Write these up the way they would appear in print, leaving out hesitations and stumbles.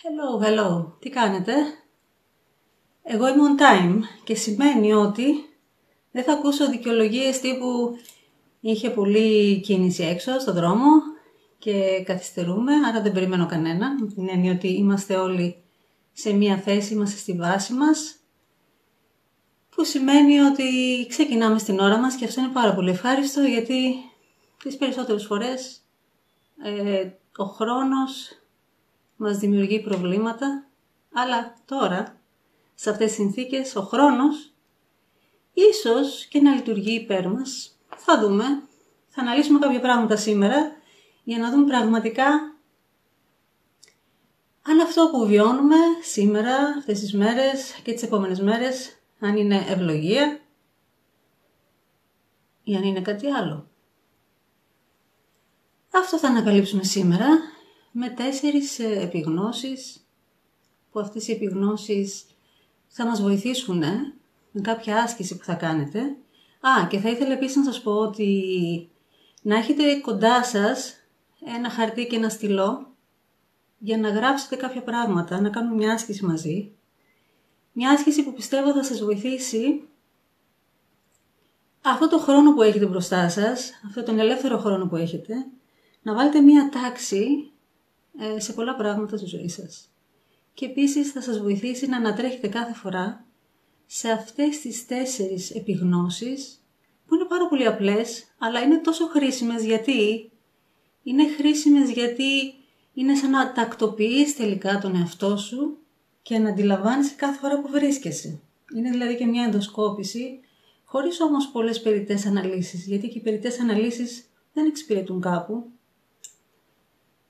Hello, τι κάνετε? Εγώ είμαι on time και σημαίνει ότι δεν θα ακούσω δικαιολογίες τύπου είχε πολλή κίνηση έξω στο δρόμο και καθυστερούμε, άρα δεν περιμένω κανένα. Με την έννοια ότι είμαστε όλοι σε μία θέση, είμαστε στη βάση μας, που σημαίνει ότι ξεκινάμε στην ώρα μας και αυτό είναι πάρα πολύ ευχάριστο, γιατί τις περισσότερες φορές ο χρόνος μας δημιουργεί προβλήματα, αλλά τώρα, σε αυτές τις συνθήκες, ο χρόνος ίσως και να λειτουργεί υπέρ μας. Θα δούμε, θα αναλύσουμε κάποια πράγματα σήμερα για να δούμε πραγματικά αν αυτό που βιώνουμε σήμερα, αυτές τις μέρες και τις επόμενες μέρες, αν είναι ευλογία ή αν είναι κάτι άλλο. Αυτό θα ανακαλύψουμε σήμερα με 4 επιγνώσεις, που αυτές οι επιγνώσεις θα μας βοηθήσουν με κάποια άσκηση που θα κάνετε. Και θα ήθελα επίσης να σας πω ότι να έχετε κοντά σας ένα χαρτί και ένα στυλό για να γράψετε κάποια πράγματα, να κάνουμε μια άσκηση μαζί. Μια άσκηση που πιστεύω θα σας βοηθήσει αυτό το χρόνο που έχετε μπροστά σας, αυτό τον ελεύθερο χρόνο που έχετε, να βάλετε μια τάξη σε πολλά πράγματα στη ζωή σας. Και επίσης θα σας βοηθήσει να ανατρέχετε κάθε φορά σε αυτές τις 4 επιγνώσεις, που είναι πάρα πολύ απλές, αλλά είναι τόσο χρήσιμες. Γιατί είναι χρήσιμες? Γιατί είναι σαν να τακτοποιείς τελικά τον εαυτό σου και να αντιλαμβάνεσαι κάθε φορά που βρίσκεσαι. Είναι δηλαδή και μια ενδοσκόπηση, χωρίς όμως πολλές περιττές αναλύσεις, γιατί και οι περιττές αναλύσεις δεν εξυπηρετούν κάπου.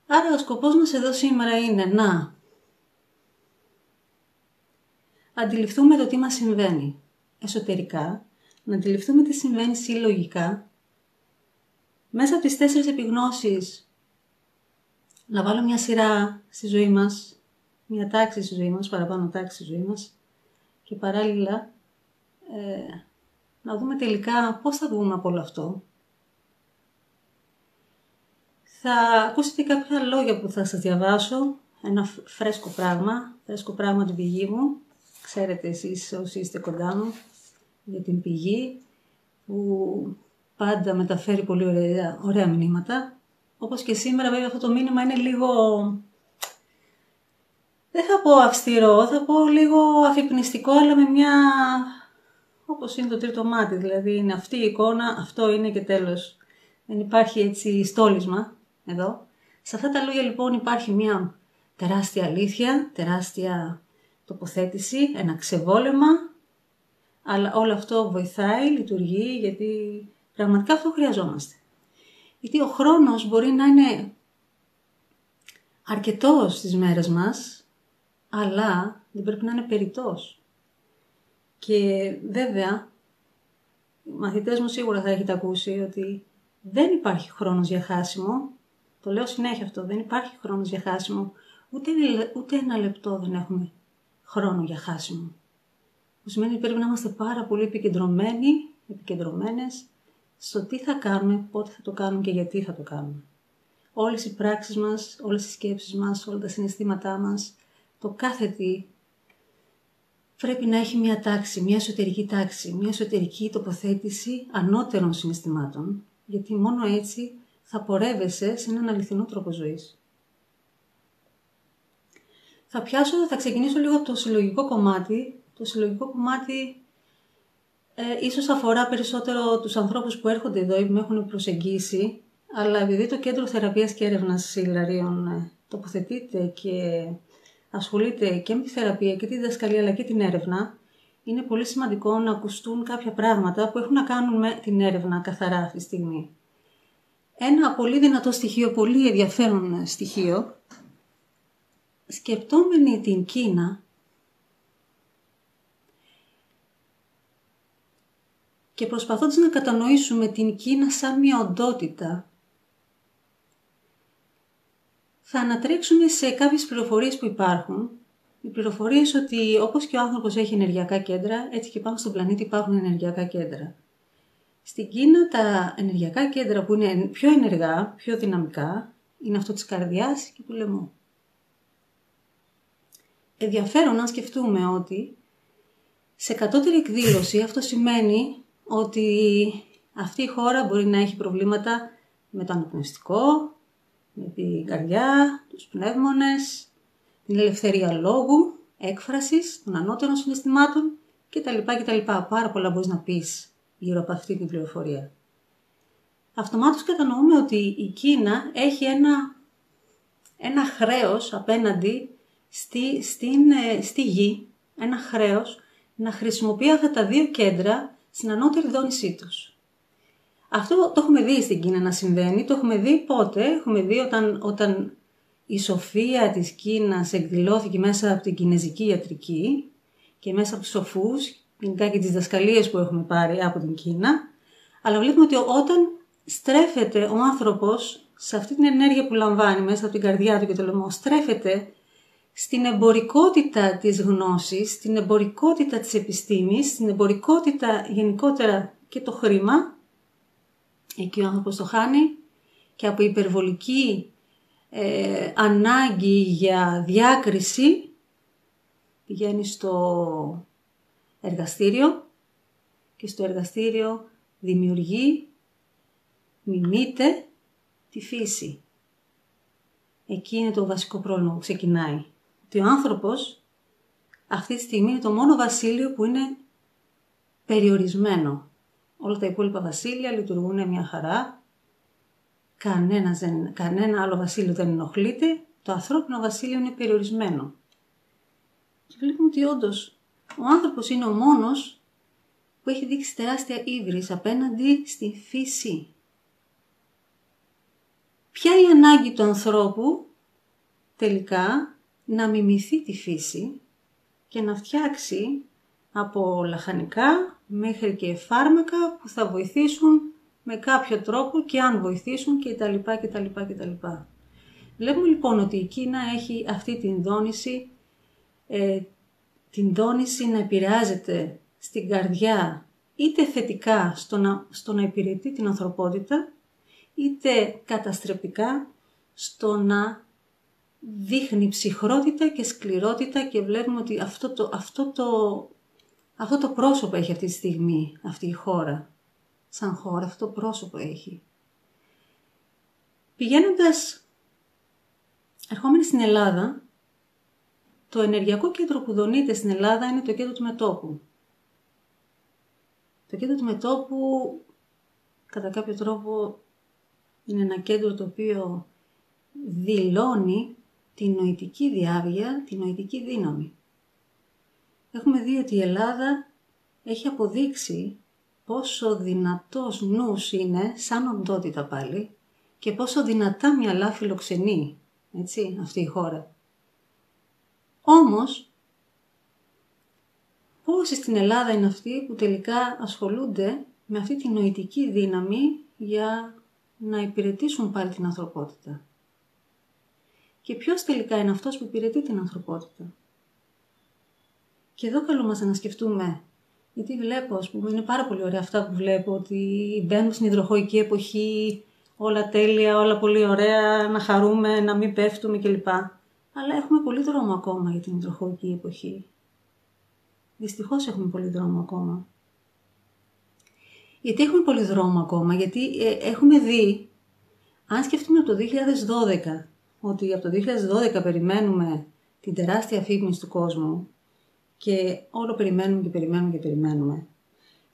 Άρα ο σκοπός μας εδώ σήμερα είναι να αντιληφθούμε το τι μας συμβαίνει εσωτερικά, να αντιληφθούμε τι συμβαίνει συλλογικά, μέσα από τις 4 επιγνώσεις να βάλω μια σειρά στη ζωή μας, μια τάξη στη ζωή μας, παραπάνω τάξη στη ζωή μας, και παράλληλα να δούμε τελικά πώς θα βγούμε από όλο αυτό. Θα ακούσετε κάποια λόγια που θα σας διαβάσω, ένα φρέσκο πράγμα την πηγή μου. Ξέρετε εσείς όσοι είστε κοντά μου για την πηγή, που πάντα μεταφέρει πολύ ωραία μηνύματα. Όπως και σήμερα βέβαια αυτό το μήνυμα είναι λίγο, δεν θα πω αυστηρό, θα πω λίγο αφυπνιστικό, αλλά με μια, όπως είναι το τρίτο μάτι, δηλαδή είναι αυτή η εικόνα, αυτό είναι και τέλος. Δεν υπάρχει έτσι στόλισμα εδώ. Σε αυτά τα λόγια λοιπόν υπάρχει μια τεράστια αλήθεια, τεράστια τοποθέτηση, ένα ξεβόλεμα, αλλά όλο αυτό βοηθάει, λειτουργεί, γιατί πραγματικά αυτό χρειαζόμαστε. Γιατί ο χρόνος μπορεί να είναι αρκετός στις μέρες μας, αλλά δεν πρέπει να είναι περιττός. Και βέβαια, οι μαθητές μου σίγουρα θα έχετε ακούσει ότι δεν υπάρχει χρόνος για χάσιμο. Το λέω συνέχεια αυτό, δεν υπάρχει χρόνος για χάσιμο. Ούτε ένα λεπτό δεν έχουμε χρόνο για χάσιμο. Που σημαίνει ότι πρέπει να είμαστε πάρα πολύ επικεντρωμένες στο τι θα κάνουμε, πότε θα το κάνουμε και γιατί θα το κάνουμε. Όλες οι πράξεις μας, όλες οι σκέψεις μας, όλα τα συναισθήματά μας, το κάθε τι πρέπει να έχει μια τάξη, μια εσωτερική τάξη, μια εσωτερική τοποθέτηση ανώτερων συναισθημάτων, γιατί μόνο έτσι θα πορεύεσαι σε έναν αληθινό τρόπο ζωής. Θα ξεκινήσω λίγο από το συλλογικό κομμάτι. Το συλλογικό κομμάτι ίσως αφορά περισσότερο τους ανθρώπους που έρχονται εδώ ή που με έχουν προσεγγίσει, αλλά επειδή το Κέντρο Θεραπείας και Έρευνας Ιλαρίων τοποθετείται και ασχολείται και με τη θεραπεία και τη διδασκαλία αλλά και την έρευνα, είναι πολύ σημαντικό να ακουστούν κάποια πράγματα που έχουν να κάνουν με την έρευνα καθαρά αυτή τη στιγμή. Ένα πολύ δυνατό στοιχείο, πολύ ενδιαφέρον στοιχείο, σκεπτόμενοι την Κίνα και προσπαθώντας να κατανοήσουμε την Κίνα σαν μια οντότητα, θα ανατρέξουμε σε κάποιες πληροφορίες που υπάρχουν. Οι πληροφορίες ότι όπως και ο άνθρωπος έχει ενεργειακά κέντρα, έτσι και πάνω στον πλανήτη υπάρχουν ενεργειακά κέντρα. Στην Κίνα τα ενεργειακά κέντρα που είναι πιο ενεργά, πιο δυναμικά, είναι αυτό της καρδιάς και του λαιμού. ενδιαφέρον αν σκεφτούμε ότι σε κατώτερη εκδήλωση αυτό σημαίνει ότι αυτή η χώρα μπορεί να έχει προβλήματα με το αναπνευστικό, με την καρδιά, τους πνεύμονες, την ελευθερία λόγου, έκφρασης των ανώτερων συναισθημάτων κτλ. Πάρα πολλά μπορείς να πεις γύρω από αυτή την πληροφορία. Αυτομάτως κατανοούμε ότι η Κίνα έχει ένα χρέος απέναντι στη γη, ένα χρέος να χρησιμοποιεί αυτά τα δύο κέντρα στην ανώτερη δόνησή τους. Αυτό το έχουμε δει στην Κίνα να συμβαίνει, το έχουμε δει πότε, έχουμε δει όταν η σοφία της Κίνας εκδηλώθηκε μέσα από την κινεζική ιατρική και μέσα από τους σοφούς, γενικά και τις διδασκαλίες που έχουμε πάρει από την Κίνα, αλλά βλέπουμε ότι όταν στρέφεται ο άνθρωπος σε αυτή την ενέργεια που λαμβάνει μέσα από την καρδιά του και το λαιμό, στρέφεται στην εμπορικότητα της γνώσης, στην εμπορικότητα της επιστήμης, στην εμπορικότητα γενικότερα και το χρήμα, εκεί ο άνθρωπος το χάνει και από υπερβολική ανάγκη για διάκριση πηγαίνει στο εργαστήριο και στο εργαστήριο δημιουργεί, μιμείται τη φύση. Εκεί είναι το βασικό πρόβλημα που ξεκινάει. Ότι ο άνθρωπος αυτή τη στιγμή είναι το μόνο βασίλειο που είναι περιορισμένο. Όλα τα υπόλοιπα βασίλεια λειτουργούν μια χαρά. Κανένα άλλο βασίλειο δεν ενοχλείται. Το ανθρώπινο βασίλειο είναι περιορισμένο. Και βλέπουμε ότι όντως ο άνθρωπος είναι ο μόνος που έχει δείξει τεράστια ύβρις απέναντι στη φύση. Ποια είναι η ανάγκη του ανθρώπου τελικά να μιμηθεί τη φύση και να φτιάξει από λαχανικά μέχρι και φάρμακα που θα βοηθήσουν με κάποιο τρόπο και αν βοηθήσουν κτλ. Βλέπουμε λοιπόν ότι η Κίνα έχει αυτή την δόνηση να επηρεάζεται στην καρδιά είτε θετικά στο να υπηρετεί την ανθρωπότητα, είτε καταστρεπτικά στο να δείχνει ψυχρότητα και σκληρότητα και βλέπουμε ότι αυτό το πρόσωπο έχει αυτή τη στιγμή αυτή η χώρα. Σαν χώρα αυτό το πρόσωπο έχει. Ερχόμενοι στην Ελλάδα, το ενεργειακό κέντρο που δονείται στην Ελλάδα είναι το κέντρο του μετώπου. Το κέντρο του μετώπου, κατά κάποιο τρόπο, είναι ένα κέντρο το οποίο δηλώνει τη νοητική διάβγεια, τη νοητική δύναμη. Έχουμε δει ότι η Ελλάδα έχει αποδείξει πόσο δυνατός νους είναι, σαν οντότητα πάλι, και πόσο δυνατά μυαλά φιλοξενεί, έτσι, αυτή η χώρα. Όμως, πόσοι στην Ελλάδα είναι αυτοί που τελικά ασχολούνται με αυτή τη νοητική δύναμη για να υπηρετήσουν πάλι την ανθρωπότητα. Και ποιος τελικά είναι αυτός που υπηρετεί την ανθρωπότητα. Και εδώ καλούμαστε να σκεφτούμε, γιατί βλέπω, ας πούμε, είναι πάρα πολύ ωραία αυτά που βλέπω, ότι μπαίνουμε στην υδροχοϊκή εποχή, όλα τέλεια, όλα πολύ ωραία, να χαρούμε, να μην πέφτουμε κλπ. Αλλά έχουμε πολύ δρόμο ακόμα για την υδροχοϊκή εποχή. Δυστυχώς έχουμε πολύ δρόμο ακόμα. Γιατί έχουμε πολύ δρόμο ακόμα, γιατί έχουμε δει, αν σκεφτούμε από το 2012, ότι από το 2012 περιμένουμε την τεράστια αφήγηση του κόσμου και όλο περιμένουμε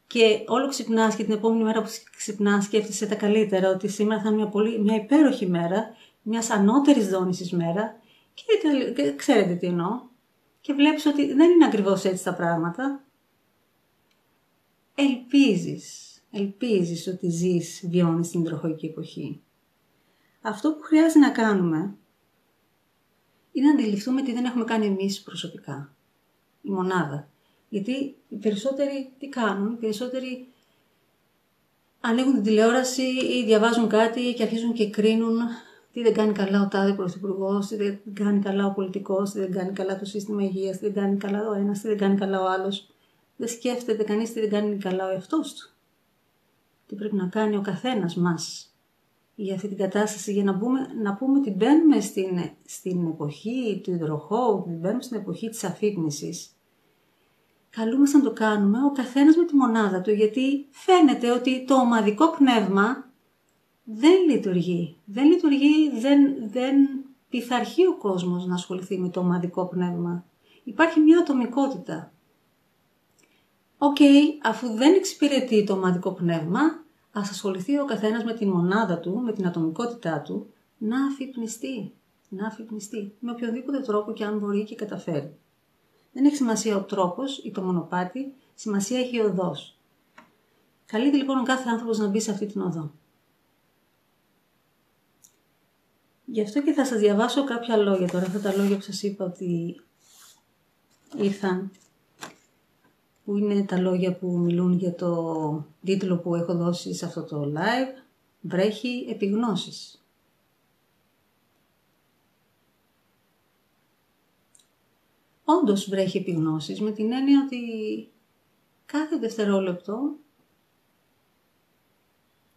και όλο ξυπνάς και την επόμενη μέρα που ξυπνάς σκέφτεσαι τα καλύτερα, ότι σήμερα θα είναι μια υπέροχη μέρα, μιας ανώτερης δόνησης μέρα και ξέρετε τι εννοώ και βλέπεις ότι δεν είναι ακριβώς έτσι τα πράγματα. Ελπίζεις ότι βιώνεις την υδροχοϊκή εποχή. Αυτό που χρειάζεται να κάνουμε είναι να αντιληφθούμε τι δεν έχουμε κάνει εμείς προσωπικά. Η μονάδα. Γιατί οι περισσότεροι τι κάνουν, οι περισσότεροι ανοίγουν την τηλεόραση ή διαβάζουν κάτι και αρχίζουν και κρίνουν τι δεν κάνει καλά ο τάδε πρωθυπουργός, τι δεν κάνει καλά ο πολιτικός, τι δεν κάνει καλά το σύστημα υγείας, τι δεν κάνει καλά ο ένας, τι δεν κάνει καλά ο άλλος. Δεν σκέφτεται κανείς τι δεν κάνει καλά ο εαυτός του. Τι πρέπει να κάνει ο καθένας μας για αυτή την κατάσταση, για να πούμε ότι μπαίνουμε στην εποχή του υδροχώου, μπαίνουμε στην εποχή της αφύπνισης. Καλούμαστε να το κάνουμε ο καθένας με τη μονάδα του, γιατί φαίνεται ότι το ομαδικό πνεύμα δεν λειτουργεί. Δεν πειθαρχεί ο κόσμος να ασχοληθεί με το ομαδικό πνεύμα. Υπάρχει μια ατομικότητα. Αφού δεν εξυπηρετεί το ομαδικό πνεύμα, ας ασχοληθεί ο καθένας με τη μονάδα του, με την ατομικότητά του, να αφυπνιστεί. Με οποιοδήποτε τρόπο και αν μπορεί και καταφέρει. Δεν έχει σημασία ο τρόπος ή το μονοπάτι, σημασία έχει η οδός. Καλείται λοιπόν ο κάθε άνθρωπος να μπει σε αυτή την οδό. Γι' αυτό και θα σας διαβάσω κάποια λόγια τώρα, αυτά τα λόγια που σας είπα ότι ήρθαν, που είναι τα λόγια που μιλούν για το τίτλο που έχω δώσει σε αυτό το live, βρέχει επιγνώσεις. Όντως βρέχει επιγνώσεις με την έννοια ότι κάθε δευτερόλεπτο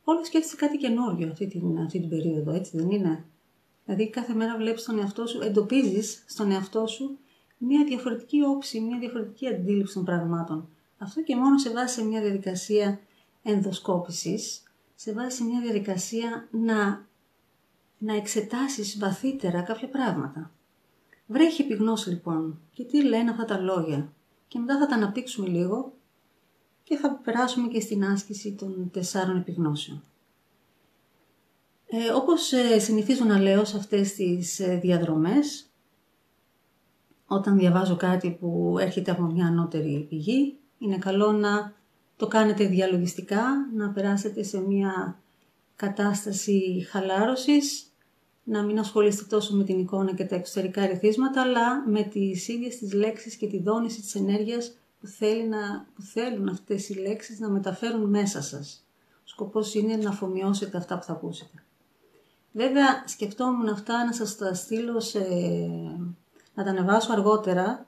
όλο σκέφτεσαι κάτι καινούριο αυτή την περίοδο, έτσι δεν είναι? Δηλαδή κάθε μέρα βλέπεις τον εαυτό σου, εντοπίζεις στον εαυτό σου μια διαφορετική όψη, μια διαφορετική αντίληψη των πραγμάτων. Αυτό και μόνο σε βάζει σε μια διαδικασία ενδοσκόπησης, σε βάζει σε μια διαδικασία να εξετάσεις βαθύτερα κάποια πράγματα. Βρέχει επιγνώση λοιπόν. Και τι λένε αυτά τα λόγια? Και μετά θα τα αναπτύξουμε λίγο και θα περάσουμε και στην άσκηση των 4 επιγνώσεων. Όπως συνηθίζω να λέω σε αυτές τις διαδρομές, όταν διαβάζω κάτι που έρχεται από μια ανώτερη πηγή, είναι καλό να το κάνετε διαλογιστικά, να περάσετε σε μια κατάσταση χαλάρωσης, να μην ασχολείστε τόσο με την εικόνα και τα εξωτερικά ερεθίσματα, αλλά με τις ίδιες τις λέξεις και τη δόνηση της ενέργειας που θέλουν αυτές οι λέξεις να μεταφέρουν μέσα σας. Ο σκοπός είναι να αφομοιώσετε αυτά που θα ακούσετε. Βέβαια, σκεφτόμουν αυτά να σας τα στείλω να τα ανεβάσω αργότερα,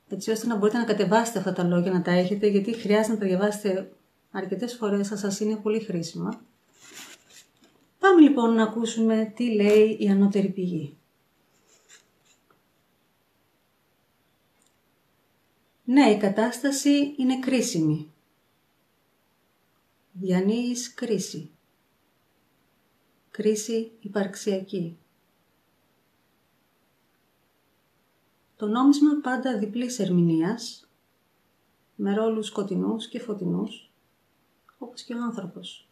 έτσι ώστε να μπορείτε να κατεβάσετε αυτά τα λόγια, να τα έχετε, γιατί χρειάζεται να τα διαβάσετε αρκετές φορές, θα σας είναι πολύ χρήσιμα. Πάμε λοιπόν να ακούσουμε τι λέει η ανώτερη πηγή. Ναι, η κατάσταση είναι κρίσιμη. Διανύεις κρίση. Κρίση υπαρξιακή. Το νόμισμα πάντα διπλής ερμηνείας, με ρόλους σκοτεινούς και φωτεινούς, όπως και ο άνθρωπος.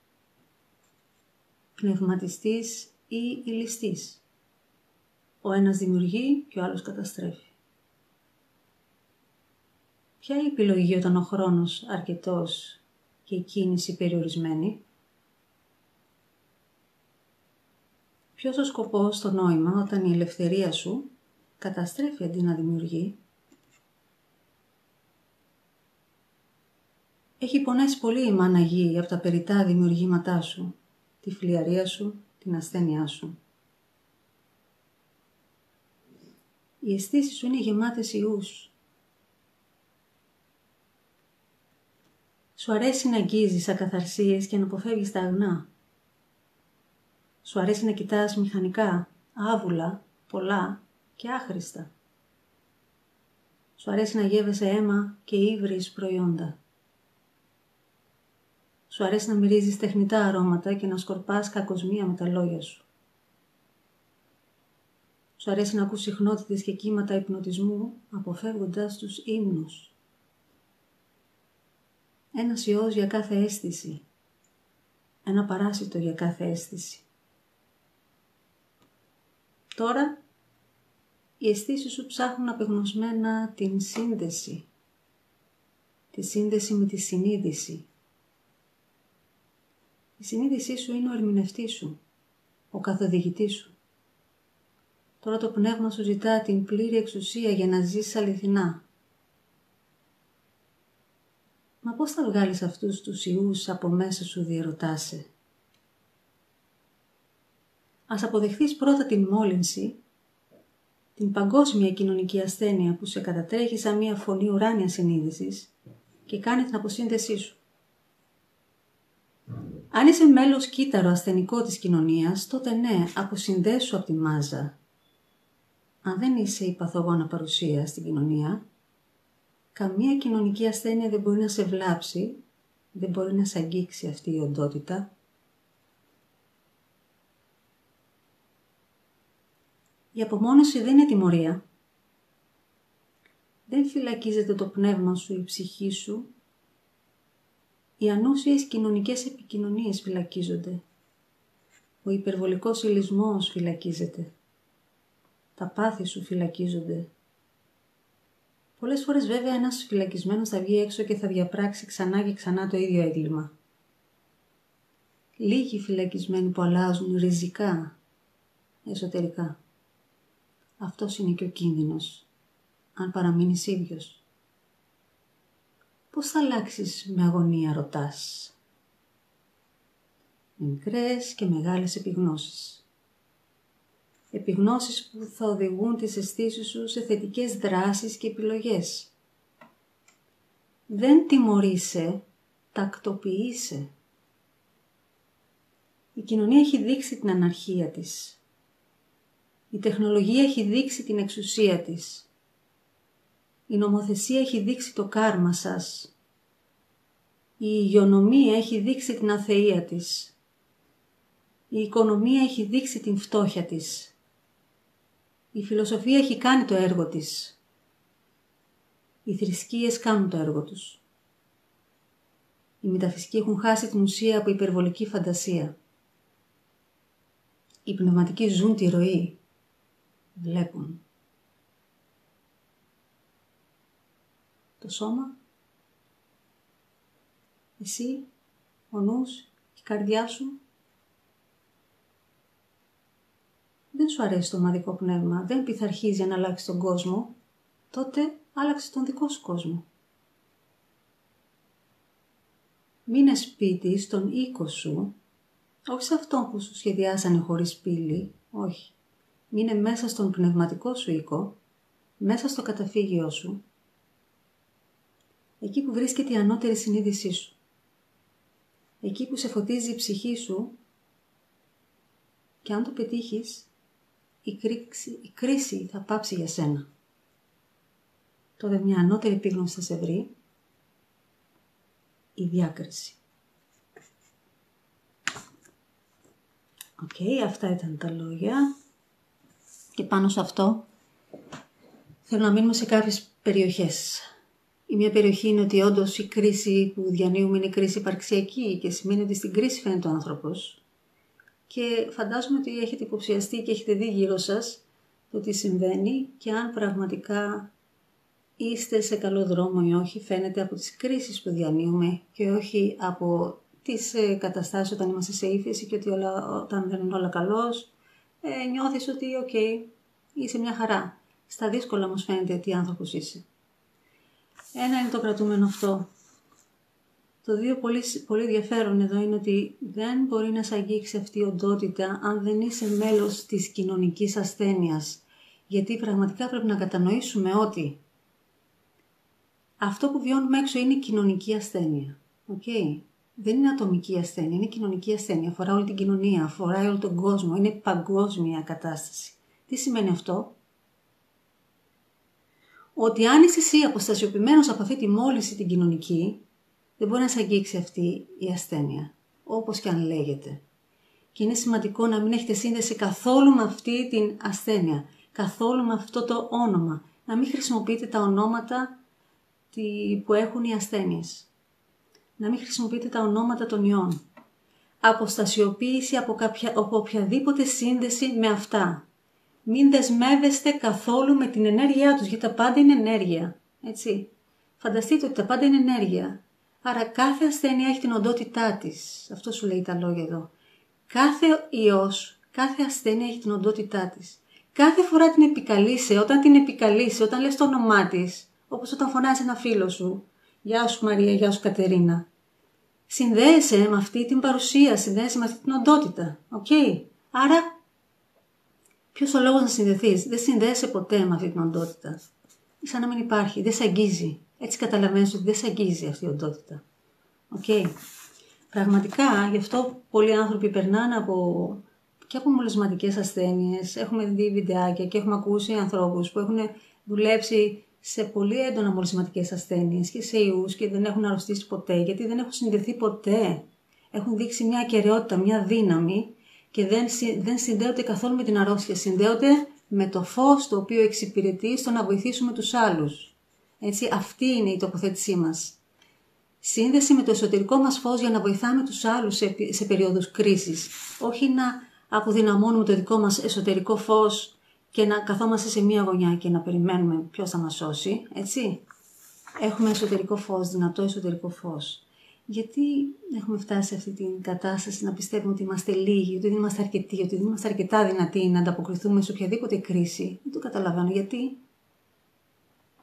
Πνευματιστής ή ηλιστής. Ο ένας δημιουργεί και ο άλλος καταστρέφει. Ποια η επιλογή όταν ο χρόνος αρκετός και η κίνηση περιορισμένη? Ποιος ο σκοπός, το νόημα, όταν η ελευθερία σου καταστρέφει αντί να δημιουργεί? Έχει πονέσει πολύ η μάνα γη από τα περιττά δημιουργήματά σου, τη φλιαρία σου, την ασθένειά σου. Οι αισθήσεις σου είναι γεμάτες ιούς. Σου αρέσει να αγγίζεις ακαθαρσίες και να αποφεύγεις τα αγνά. Σου αρέσει να κοιτάς μηχανικά, άβουλα, πολλά και άχρηστα. Σου αρέσει να γεύεσαι αίμα και ύβρις προϊόντα. Σου αρέσει να μυρίζεις τεχνητά αρώματα και να σκορπάς κακοσμία με τα λόγια σου. Σου αρέσει να ακούς συχνότητες και κύματα υπνοτισμού, αποφεύγοντας τους ύμνους. Ένας ιός για κάθε αίσθηση. Ένα παράσιτο για κάθε αίσθηση. Τώρα, οι αισθήσεις σου ψάχνουν απεγνωσμένα την σύνδεση. Τη σύνδεση με τη συνείδηση. Η συνείδησή σου είναι ο ερμηνευτής σου, ο καθοδηγητής σου. Τώρα το πνεύμα σου ζητά την πλήρη εξουσία για να ζήσεις αληθινά. Μα πώς θα βγάλεις αυτούς τους ιούς από μέσα σου, διερωτάσαι? Ας αποδεχθείς πρώτα την μόλυνση, την παγκόσμια κοινωνική ασθένεια που σε κατατρέχει σαν μια φωνή ουράνια συνείδησης και κάνει την αποσύνδεσή σου. Αν είσαι μέλος κύτταρο ασθενικό της κοινωνίας, τότε ναι, αποσυνδέσου από τη μάζα. Αν δεν είσαι η παθογόνα παρουσία στην κοινωνία, καμία κοινωνική ασθένεια δεν μπορεί να σε βλάψει, δεν μπορεί να σε αγγίξει αυτή η οντότητα. Η απομόνωση δεν είναι τιμωρία. Δεν φυλακίζεται το πνεύμα σου, η ψυχή σου. Οι ανούσιες κοινωνικές επικοινωνίες φυλακίζονται. Ο υπερβολικός ηλισμός φυλακίζεται. Τα πάθη σου φυλακίζονται. Πολλές φορές βέβαια ένας φυλακισμένος θα βγει έξω και θα διαπράξει ξανά και ξανά το ίδιο έγκλημα. Λίγοι φυλακισμένοι που αλλάζουν ριζικά, εσωτερικά. Αυτός είναι και ο κίνδυνος, αν παραμείνεις ίδιος. Πώς θα αλλάξεις με αγωνία, ρωτάς? Με μικρές και μεγάλες επιγνώσεις. Επιγνώσεις που θα οδηγούν τις αισθήσεις σου σε θετικές δράσεις και επιλογές. Δεν τιμωρείσαι, τακτοποιείσαι. Η κοινωνία έχει δείξει την αναρχία της. Η τεχνολογία έχει δείξει την εξουσία της. Η νομοθεσία έχει δείξει το κάρμα σας. Η υγειονομία έχει δείξει την αθεία της. Η οικονομία έχει δείξει την φτώχεια της. Η φιλοσοφία έχει κάνει το έργο της. Οι θρησκείες κάνουν το έργο τους. Οι μεταφυσικοί έχουν χάσει την ουσία από υπερβολική φαντασία. Οι πνευματικοί ζουν τη ροή. Βλέπουν. Το σώμα, εσύ, ο νους, η καρδιά σου. Δεν σου αρέσει το ομαδικό πνεύμα, δεν πειθαρχίζει να αλλάξει τον κόσμο, τότε άλλαξε τον δικό σου κόσμο. Μείνε σπίτι στον οίκο σου, όχι σε αυτόν που σου σχεδιάσανε χωρίς πύλη, όχι. Μείνε μέσα στον πνευματικό σου οίκο, μέσα στο καταφύγιό σου, εκεί που βρίσκεται η ανώτερη συνείδησή σου. Εκεί που σε φωτίζει η ψυχή σου και αν το πετύχεις, η κρίση θα πάψει για σένα. Τότε μια ανώτερη επίγνωση θα σε βρει, η διάκριση. Αυτά ήταν τα λόγια. Και πάνω σε αυτό θέλω να μείνουμε σε κάποιες περιοχές. Η μία περιοχή είναι ότι όντως η κρίση που διανύουμε είναι κρίση υπαρξιακή και σημαίνει ότι στην κρίση φαίνεται ο άνθρωπος. Και φαντάζομαι ότι έχετε υποψιαστεί και έχετε δει γύρω σας το τι συμβαίνει και αν πραγματικά είστε σε καλό δρόμο ή όχι, φαίνεται από τις κρίσεις που διανύουμε και όχι από τις καταστάσεις όταν είμαστε σε ύφεση και ότι όταν δεν είναι όλα καλώς, νιώθεις ότι είσαι μια χαρά. Στα δύσκολα όμως φαίνεται τι άνθρωπος είσαι. Ένα είναι το κρατούμενο αυτό. Το δύο πολύ ενδιαφέρον εδώ είναι ότι δεν μπορεί να σε αγγίξει αυτή η οντότητα αν δεν είσαι μέλος της κοινωνικής ασθένειας. Γιατί πραγματικά πρέπει να κατανοήσουμε ότι αυτό που βιώνουμε έξω είναι κοινωνική ασθένεια. Δεν είναι ατομική ασθένεια, είναι κοινωνική ασθένεια. Αφορά όλη την κοινωνία, αφορά όλο τον κόσμο. Είναι παγκόσμια κατάσταση. Τι σημαίνει αυτό? Ότι αν είσαι εσύ αποστασιοποιημένος από αυτή τη μόλυνση την κοινωνική, δεν μπορεί να σε αγγίξει αυτή η ασθένεια, όπως και αν λέγεται. Και είναι σημαντικό να μην έχετε σύνδεση καθόλου με αυτή την ασθένεια, καθόλου με αυτό το όνομα. Να μην χρησιμοποιείτε τα ονόματα που έχουν οι ασθένειες. Να μην χρησιμοποιείτε τα ονόματα των ιών. Αποστασιοποίηση από οποιαδήποτε σύνδεση με αυτά. Μην δεσμεύεστε καθόλου με την ενέργειά τους, γιατί τα πάντα είναι ενέργεια. Έτσι. Φανταστείτε ότι τα πάντα είναι ενέργεια. Άρα κάθε ασθένεια έχει την οντότητά της. Αυτό σου λέει τα λόγια εδώ. Κάθε ιός, κάθε ασθένεια έχει την οντότητά της. Κάθε φορά την επικαλείσαι, όταν λες το όνομά της, όπως όταν φωνάζει ένα φίλο σου. Γεια σου Μαρία, γεια σου Κατερίνα. Συνδέεσαι με αυτή την παρουσία, συνδέεσαι με αυτή την οντότητα. Άρα, ποιος ο λόγος να συνδεθείς? Δεν συνδέεσαι ποτέ με αυτή την οντότητα. Σαν να μην υπάρχει, δεν σε αγγίζει. Έτσι καταλαβαίνεις ότι δεν σε αγγίζει αυτή η οντότητα. Πραγματικά, γι' αυτό πολλοί άνθρωποι περνάνε και από μολυσματικές ασθένειες. Έχουμε δει βιντεάκια και έχουμε ακούσει ανθρώπους που έχουν δουλέψει σε πολύ έντονα μολυσματικές ασθένειες και σε ιούς και δεν έχουν αρρωστήσει ποτέ, γιατί δεν έχουν συνδεθεί ποτέ. Έχουν δείξει μια ακεραιότητα, μια δύναμη και δεν συνδέονται καθόλου με την αρρώστια. Συνδέονται με το φως το οποίο εξυπηρετεί στο να βοηθήσουμε τους άλλους. Έτσι, αυτή είναι η τοποθέτησή μας. Σύνδεση με το εσωτερικό μας φως για να βοηθάμε τους άλλους σε περίοδους κρίσης. Όχι να αποδυναμώνουμε το δικό μας εσωτερικό φως και να καθόμαστε σε μία γωνιά και να περιμένουμε ποιος θα μας σώσει. Έτσι. Έχουμε εσωτερικό φως, δυνατό εσωτερικό φως. Γιατί έχουμε φτάσει σε αυτή την κατάσταση να πιστεύουμε ότι είμαστε λίγοι, ότι δεν είμαστε αρκετοί, ότι δεν είμαστε αρκετά δυνατοί να ανταποκριθούμε σε οποιαδήποτε κρίση? Δεν το καταλαβαίνω.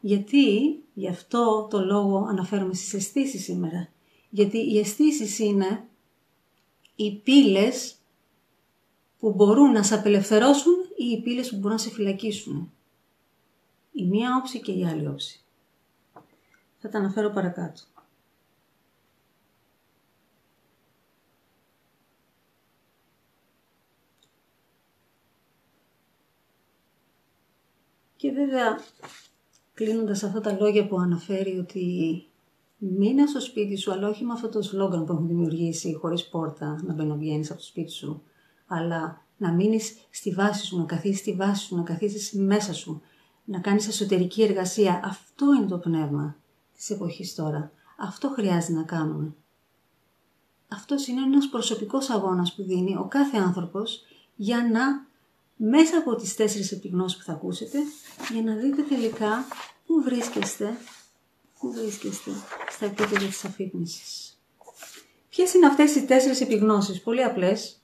Γιατί, γι' αυτό το λόγο αναφέρομαι στις αισθήσεις σήμερα. Γιατί οι αισθήσεις είναι οι πύλες που μπορούν να σε απελευθερώσουν ή οι πύλες που μπορούν να σε φυλακίσουν. Η μία όψη και η άλλη όψη. Θα τα αναφέρω παρακάτω. Και βέβαια, κλείνοντας αυτά τα λόγια που αναφέρει ότι μείνε στο σπίτι σου, αλλά όχι με αυτό το σλόγγαν που έχουν δημιουργήσει, χωρίς πόρτα, να μπαίνεις από το σπίτι σου, αλλά να μείνεις στη βάση σου, να καθίσεις στη βάση σου, να καθίσεις μέσα σου, να κάνεις εσωτερική εργασία. Αυτό είναι το πνεύμα της εποχής τώρα. Αυτό χρειάζεται να κάνουμε. Αυτός είναι ένας προσωπικός αγώνας που δίνει ο κάθε άνθρωπος για να, μέσα από τις 4 επιγνώσεις που θα ακούσετε, για να δείτε τελικά πού βρίσκεστε στα επίπεδα της αφύπνισης. Ποιες είναι αυτές οι 4 επιγνώσεις? Πολύ απλές.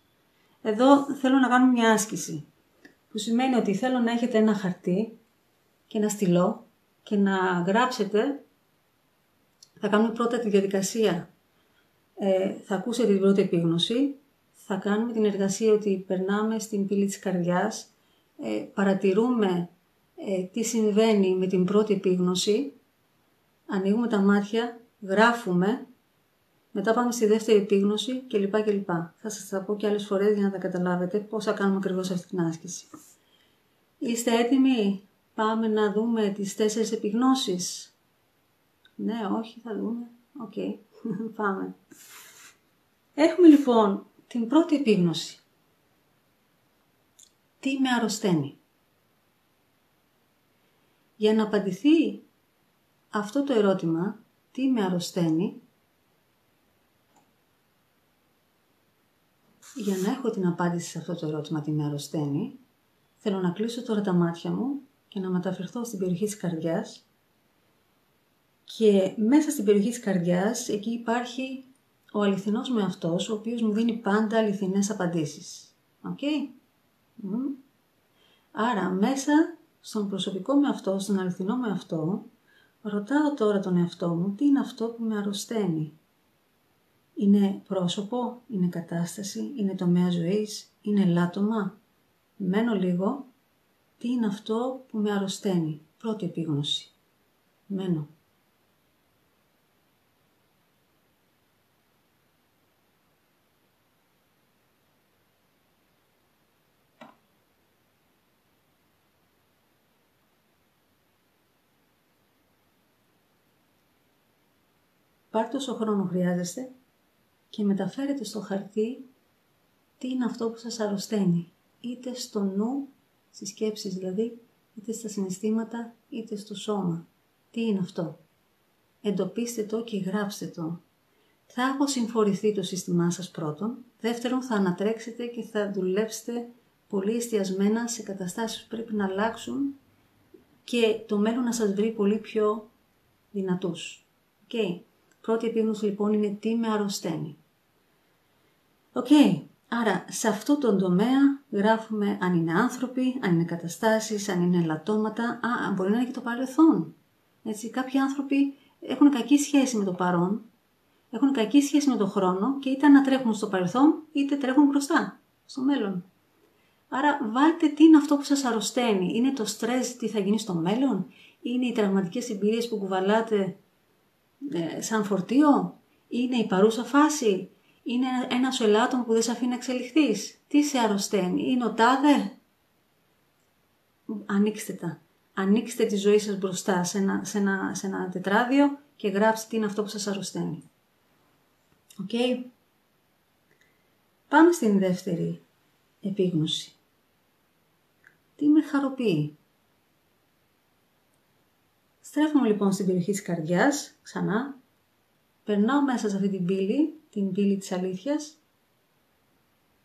Εδώ θέλω να κάνουμε μια άσκηση, που σημαίνει ότι θέλω να έχετε ένα χαρτί και ένα στυλό και να γράψετε. Θα κάνουμε πρώτα τη διαδικασία. Θα ακούσετε την πρώτη επίγνωση, θα κάνουμε την εργασία ότι περνάμε στην πύλη της καρδιάς, παρατηρούμε τι συμβαίνει με την πρώτη επίγνωση, ανοίγουμε τα μάτια, γράφουμε, μετά πάμε στη δεύτερη επίγνωση κλπ. Θα σας τα πω και άλλες φορές για να τα καταλάβετε πώς θα κάνουμε ακριβώς αυτή την άσκηση. Είστε έτοιμοι? Πάμε να δούμε τις 4 επιγνώσεις. Ναι, όχι, θα δούμε. Οκ, πάμε. Έχουμε λοιπόν την πρώτη επίγνωση. Τι με αρρωσταίνει? Για να απαντηθεί αυτό το ερώτημα, τι με αρρωσταίνει, για να έχω την απάντηση σε αυτό το ερώτημα, τι με αρρωσταίνει, θέλω να κλείσω τώρα τα μάτια μου και να μεταφερθώ στην περιοχή της καρδιάς και μέσα στην περιοχή της καρδιάς εκεί υπάρχει ο αληθινός με αυτός, ο οποίος μου δίνει πάντα αληθινές απαντήσεις. Οκ? Άρα μέσα στον προσωπικό με αυτό, στον αληθινό με αυτό, ρωτάω τώρα τον εαυτό μου τι είναι αυτό που με αρρωσταίνει. Είναι πρόσωπο, είναι κατάσταση, είναι τομέα ζωής, είναι ελάττωμα? Μένω λίγο. Τι είναι αυτό που με αρρωσταίνει? Πρώτη επίγνωση. Μένω. Πάρτε όσο χρόνο χρειάζεστε και μεταφέρετε στο χαρτί τι είναι αυτό που σας αρρωσταίνει. Είτε στο νου, στις σκέψεις δηλαδή, είτε στα συναισθήματα, είτε στο σώμα. Τι είναι αυτό? Εντοπίστε το και γράψτε το. Θα αποσυμφορηθεί το σύστημά σας πρώτον. Δεύτερον, θα ανατρέξετε και θα δουλέψετε πολύ εστιασμένα σε καταστάσεις που πρέπει να αλλάξουν και το μέλλον να σας βρει πολύ πιο δυνατούς. Okay. Πρώτη επίγνωση λοιπόν είναι τι με αρρωσταίνει. Άρα σε αυτό τον τομέα γράφουμε αν είναι άνθρωποι, αν είναι καταστάσεις, αν είναι ελαττώματα, μπορεί να είναι και το παρελθόν. Έτσι, κάποιοι άνθρωποι έχουν κακή σχέση με το παρόν, έχουν κακή σχέση με το χρόνο και είτε ανατρέχουν στο παρελθόν είτε τρέχουν μπροστά, στο μέλλον. Άρα βάλτε τι είναι αυτό που σας αρρωσταίνει. Είναι το στρες, τι θα γίνει στο μέλλον? Είναι οι τραυματικές εμπειρίες που κουβαλάτε σαν φορτίο? Είναι η παρούσα φάση? Είναι ένα σου ελάττωμα που δεν σε αφήνει να εξελιχθείς. Τι σε αρρωσταίνει, είναι ο τάδε. Ανοίξτε τα. Ανοίξτε τη ζωή σας μπροστά σε ένα τετράδιο και γράψτε τι είναι αυτό που σας αρρωσταίνει. Οκ. Πάμε στην δεύτερη επίγνωση. Τι με χαροποιεί. Στρέφουμε λοιπόν στην περιοχή της καρδιάς, ξανά. Περνάω μέσα σε αυτή την πύλη της αλήθειας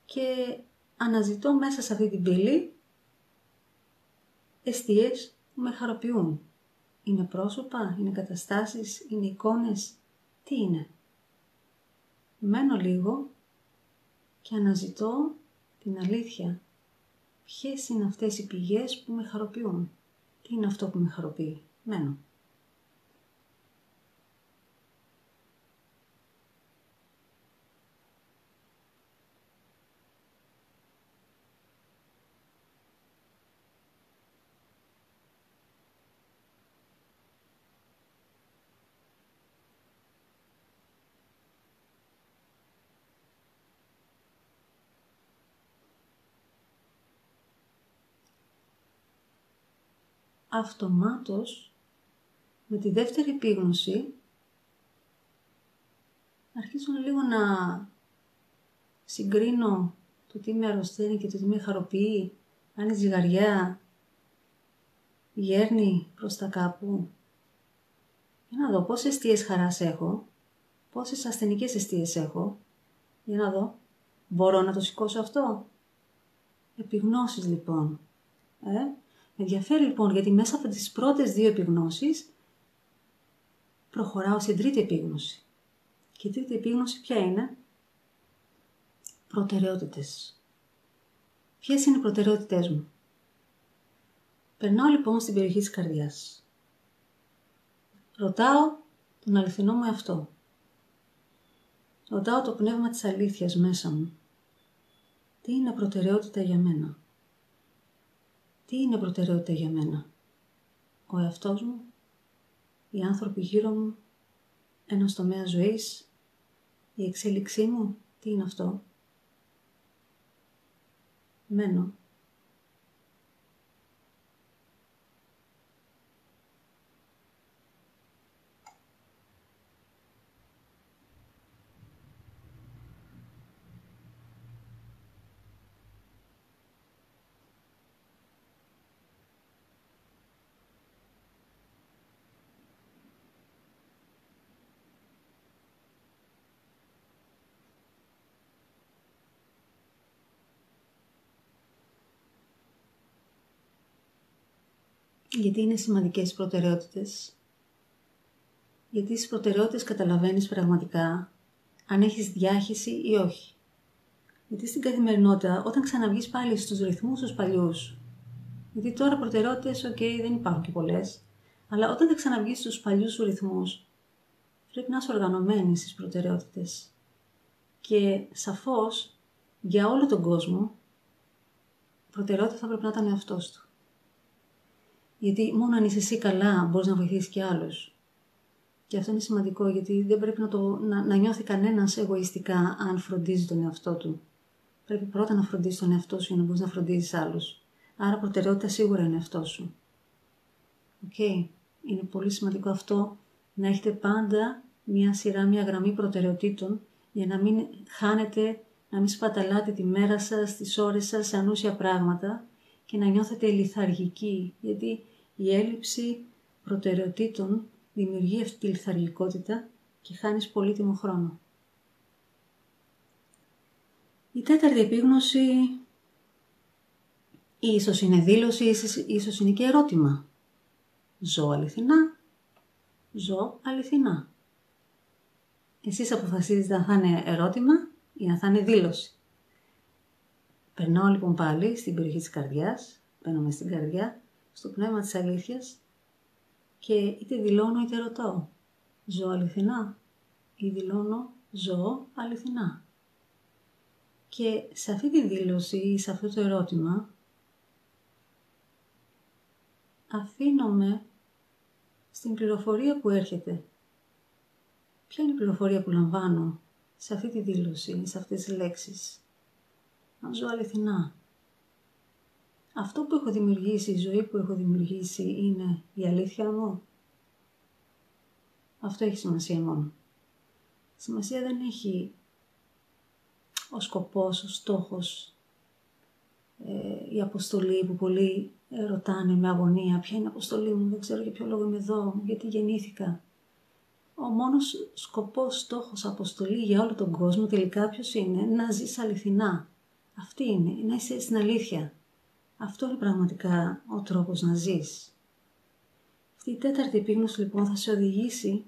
και αναζητώ μέσα σε αυτή την πύλη εστίες που με χαροποιούν. Είναι πρόσωπα, είναι καταστάσεις, είναι εικόνες. Τι είναι. Μένω λίγο και αναζητώ την αλήθεια. Ποιες είναι αυτές οι πηγές που με χαροποιούν. Τι είναι αυτό που με χαροποιεί. Μένω. Αυτομάτως, με τη δεύτερη επίγνωση, αρχίζω λίγο να συγκρίνω το τι με αρρωσταίνει και το τι με χαροποιεί, αν η ζυγαριά γέρνει προς τα κάπου. Για να δω πόσες αιστείες χαράς έχω, πόσες ασθενικές αιστείες έχω. Για να δω, μπορώ να το σηκώσω αυτό. Επιγνώσεις λοιπόν. Με ενδιαφέρει λοιπόν γιατί μέσα από τις πρώτες δύο επιγνώσεις προχωράω στην τρίτη επίγνωση. Και η τρίτη επίγνωση ποια είναι? Προτεραιότητες. Ποιες είναι οι προτεραιότητές μου? Περνάω λοιπόν στην περιοχή της καρδιάς. Ρωτάω τον αληθινό μου εαυτό. Ρωτάω το πνεύμα της αλήθειας μέσα μου. Τι είναι προτεραιότητα για μένα? Τι είναι προτεραιότητα για μένα? Ο εαυτός μου, οι άνθρωποι γύρω μου, ένας τομέας ζωής, η εξέλιξή μου, τι είναι αυτό? Μένω. Γιατί είναι σημαντικές οι προτεραιότητες? Γιατί στις προτεραιότητες καταλαβαίνεις πραγματικά αν έχεις διάχυση ή όχι. Γιατί στην καθημερινότητα, όταν ξαναβγείς πάλι στους ρυθμούς τους παλιούς, γιατί τώρα προτεραιότητες, δεν υπάρχουν και πολλές, αλλά όταν θα ξαναβγείς στους παλιούς σου ρυθμούς, πρέπει να είσαι οργανωμένη στις προτεραιότητες. Και σαφώς, για όλο τον κόσμο, προτεραιότητα θα πρέπει να ήταν ο εαυτός του. Γιατί μόνο αν είσαι εσύ καλά, μπορείς να βοηθήσεις και άλλους. Και αυτό είναι σημαντικό, γιατί δεν πρέπει να νιώθει κανένας εγωιστικά αν φροντίζει τον εαυτό του. Πρέπει πρώτα να φροντίσεις τον εαυτό σου για να μπορείς να φροντίζεις άλλους. Άρα προτεραιότητα σίγουρα είναι ο εαυτός σου. Είναι πολύ σημαντικό αυτό, να έχετε πάντα μια σειρά, μια γραμμή προτεραιοτήτων, για να μην χάνετε, να μην σπαταλάτε τη μέρα σας, τις ώρες σας σε ανούσια πράγματα και να νιώθετε λιθαργικοί, γιατί η έλλειψη προτεραιοτήτων δημιουργεί αυτή τη λιθαργικότητα και χάνεις πολύτιμο χρόνο. Η τέταρτη επίγνωση ίσως είναι δήλωση, ίσως είναι και ερώτημα. Ζω αληθινά, ζω αληθινά. Εσείς αποφασίζετε αν θα είναι ερώτημα ή αν θα είναι δήλωση. Περνάω λοιπόν πάλι στην περιοχή της καρδιάς, μπαίνω μες στην καρδιά, στο πνεύμα της αλήθειας και είτε δηλώνω είτε ρωτώ. Ζω αληθινά ή δηλώνω ζω αληθινά. Και σε αυτή τη δήλωση ή σε αυτό το ερώτημα αφήνομαι στην πληροφορία που έρχεται. Ποια είναι η πληροφορία που λαμβάνω? σε αυτή τη δήλωση, σε αυτές τις λέξεις. Να ζω αληθινά. Αυτό που έχω δημιουργήσει, η ζωή που έχω δημιουργήσει είναι η αλήθεια μου. Αυτό έχει σημασία μόνο. Σημασία δεν έχει ο σκοπός, ο στόχος, η αποστολή που πολλοί ρωτάνε με αγωνία. Ποια είναι η αποστολή μου, δεν ξέρω για ποιο λόγο είμαι εδώ, γιατί γεννήθηκα. Ο μόνος σκοπός, στόχος, αποστολή για όλο τον κόσμο τελικά ποιος είναι? Να ζεις αληθινά. Αυτή είναι, να είσαι στην αλήθεια. Αυτό είναι πραγματικά ο τρόπος να ζεις. Αυτή η τέταρτη επίγνωση λοιπόν θα σε οδηγήσει,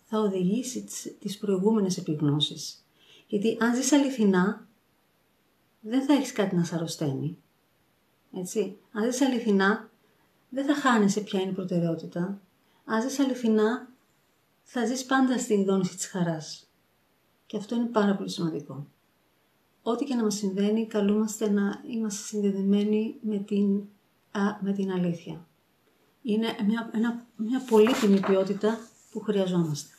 θα οδηγήσει τις προηγούμενες επιγνώσεις. Γιατί αν ζεις αληθινά, δεν θα έχεις κάτι να σε αρρωσταίνει. Έτσι. Αν ζεις αληθινά, δεν θα χάνεσαι ποια είναι η προτεραιότητα. Αν ζεις αληθινά, θα ζεις πάντα στην δόνηση της χαράς. Και αυτό είναι πάρα πολύ σημαντικό. Ό,τι και να μας συμβαίνει, καλούμαστε να είμαστε συνδεδεμένοι με την αλήθεια. Είναι μια πολύτιμη ποιότητα που χρειαζόμαστε.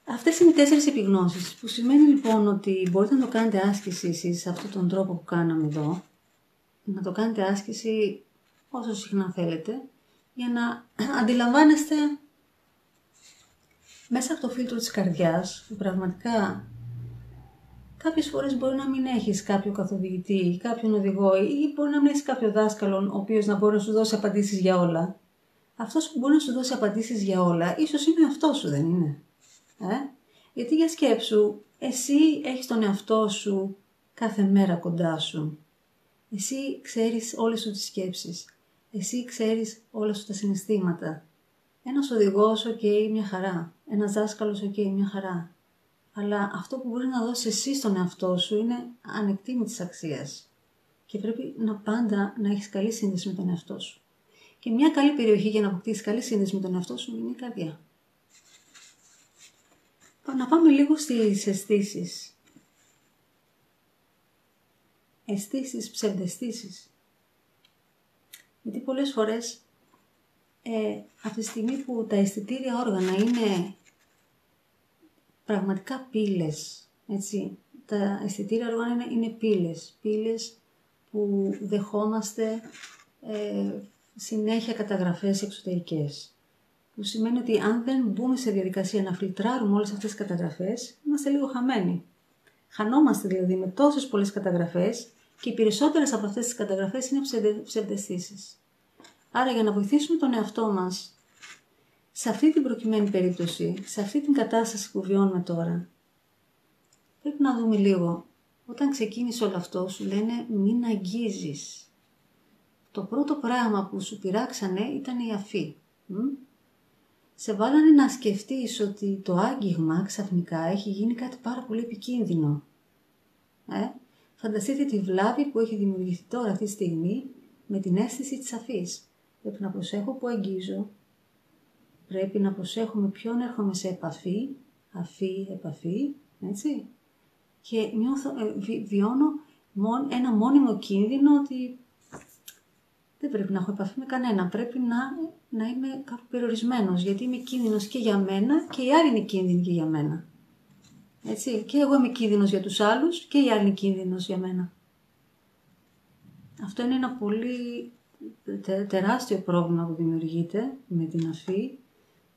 Αυτές είναι οι 4 επιγνώσεις, που σημαίνει λοιπόν ότι μπορείτε να το κάνετε άσκηση εσείς σε αυτόν τον τρόπο που κάναμε εδώ, να το κάνετε άσκηση όσο συχνά θέλετε, για να αντιλαμβάνεστε μέσα από το φίλτρο της καρδιάς, που πραγματικά κάποιες φορές μπορεί να μην έχεις κάποιο καθοδηγητή, κάποιον οδηγό ή μπορεί να μην έχεις κάποιο δάσκαλο ο οποίος να μπορεί να σου δώσει απαντήσεις για όλα. Αυτός που μπορεί να σου δώσει απαντήσεις για όλα, ίσως είναι αυτός σου, δεν είναι? Γιατί για σκέψου, εσύ έχεις τον εαυτό σου κάθε μέρα κοντά σου. Εσύ ξέρεις όλες σου τις σκέψεις. Εσύ ξέρεις όλα σου τα συναισθήματα. Ένας οδηγός, μια χαρά. Ένας δάσκαλος, μια χαρά. Αλλά αυτό που μπορεί να δώσει εσύ στον εαυτό σου είναι ανεκτήμητης αξίας. Και πρέπει πάντα να έχεις καλή σύνδεση με τον εαυτό σου. Και μια καλή περιοχή για να αποκτήσεις καλή σύνδεση με τον εαυτό σου είναι η καρδιά. Να πάμε λίγο στις αισθήσεις. Αισθήσεις, ψευδαισθήσεις. Γιατί πολλές φορές από τη στιγμή που τα αισθητήρια όργανα είναι πραγματικά πύλες, έτσι, τα αισθητήρια όργανα είναι πύλες που δεχόμαστε συνέχεια καταγραφές εξωτερικές. Που σημαίνει ότι αν δεν μπούμε σε διαδικασία να φιλτράρουμε όλες αυτές τις καταγραφές, είμαστε λίγο χαμένοι. Χανόμαστε δηλαδή με τόσες πολλές καταγραφές και οι περισσότερες από αυτές τις καταγραφές είναι ψευδαισθήσεις. Άρα για να βοηθήσουμε τον εαυτό μας, σε αυτή την προκειμένη περίπτωση, σε αυτή την κατάσταση που βιώνουμε τώρα, πρέπει να δούμε λίγο. Όταν ξεκίνησε όλο αυτό, σου λένε μην αγγίζεις. Το πρώτο πράγμα που σου πειράξανε ήταν η αφή. Σε βάλανε να σκεφτείς ότι το άγγιγμα ξαφνικά έχει γίνει κάτι πάρα πολύ επικίνδυνο. Φανταστείτε τη βλάβη που έχει δημιουργηθεί τώρα αυτή τη στιγμή με την αίσθηση της αφής. Πρέπει να προσέχω που αγγίζω, πρέπει να προσέχω με ποιον έρχομαι σε επαφή, επαφή, έτσι. Και βιώνω ένα μόνιμο κίνδυνο ότι δεν πρέπει να έχω επαφή με κανένα. Πρέπει να είμαι κάπου περιορισμένος, γιατί είμαι κίνδυνος και για μένα και οι άλλοι είναι κίνδυνοι και για μένα. Έτσι, και εγώ είμαι κίνδυνος για τους άλλους και οι άλλοι είναι κίνδυνος για μένα. Αυτό είναι ένα πολύ τεράστιο πρόβλημα που δημιουργείται με την αφή.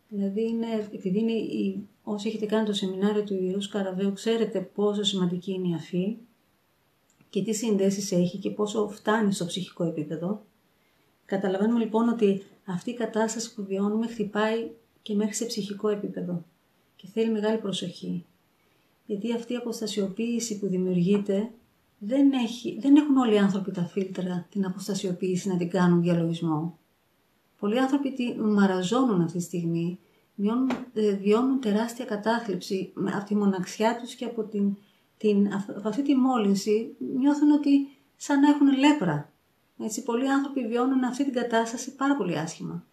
Δηλαδή, επειδή όσοι έχετε κάνει το σεμινάριο του Ιερού Σκαραβαίου, ξέρετε πόσο σημαντική είναι η αφή και τι συνδέσεις έχει και πόσο φτάνει στο ψυχικό επίπεδο. Καταλαβαίνουμε λοιπόν ότι αυτή η κατάσταση που βιώνουμε χτυπάει και μέχρι σε ψυχικό επίπεδο και θέλει μεγάλη προσοχή. Γιατί αυτή η αποστασιοποίηση που δημιουργείται δεν έχουν όλοι οι άνθρωποι τα φίλτρα την αποστασιοποίηση να την κάνουν διαλογισμό. Πολλοί άνθρωποι τη μαραζώνουν αυτή τη στιγμή, βιώνουν τεράστια κατάθλιψη από τη μοναξιά τους και από αυτή τη μόλυνση νιώθουν ότι σαν να έχουν λέπρα. Έτσι, πολλοί άνθρωποι βιώνουν αυτή την κατάσταση πάρα πολύ άσχημα.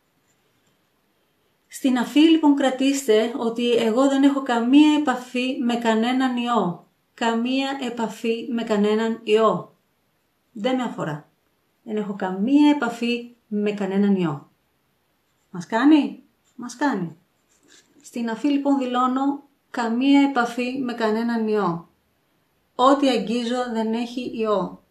Στην αφή λοιπόν κρατήστε ότι εγώ δεν έχω καμία επαφή με κανέναν ιό. Καμία επαφή με κανέναν ιό. Δεν με αφορά. Δεν έχω καμία επαφή με κανέναν ιό. Μας κάνει? Μας κάνει. Στην αφή λοιπόν δηλώνω καμία επαφή με κανέναν ιό. Ό,τι αγγίζω δεν έχει ιό.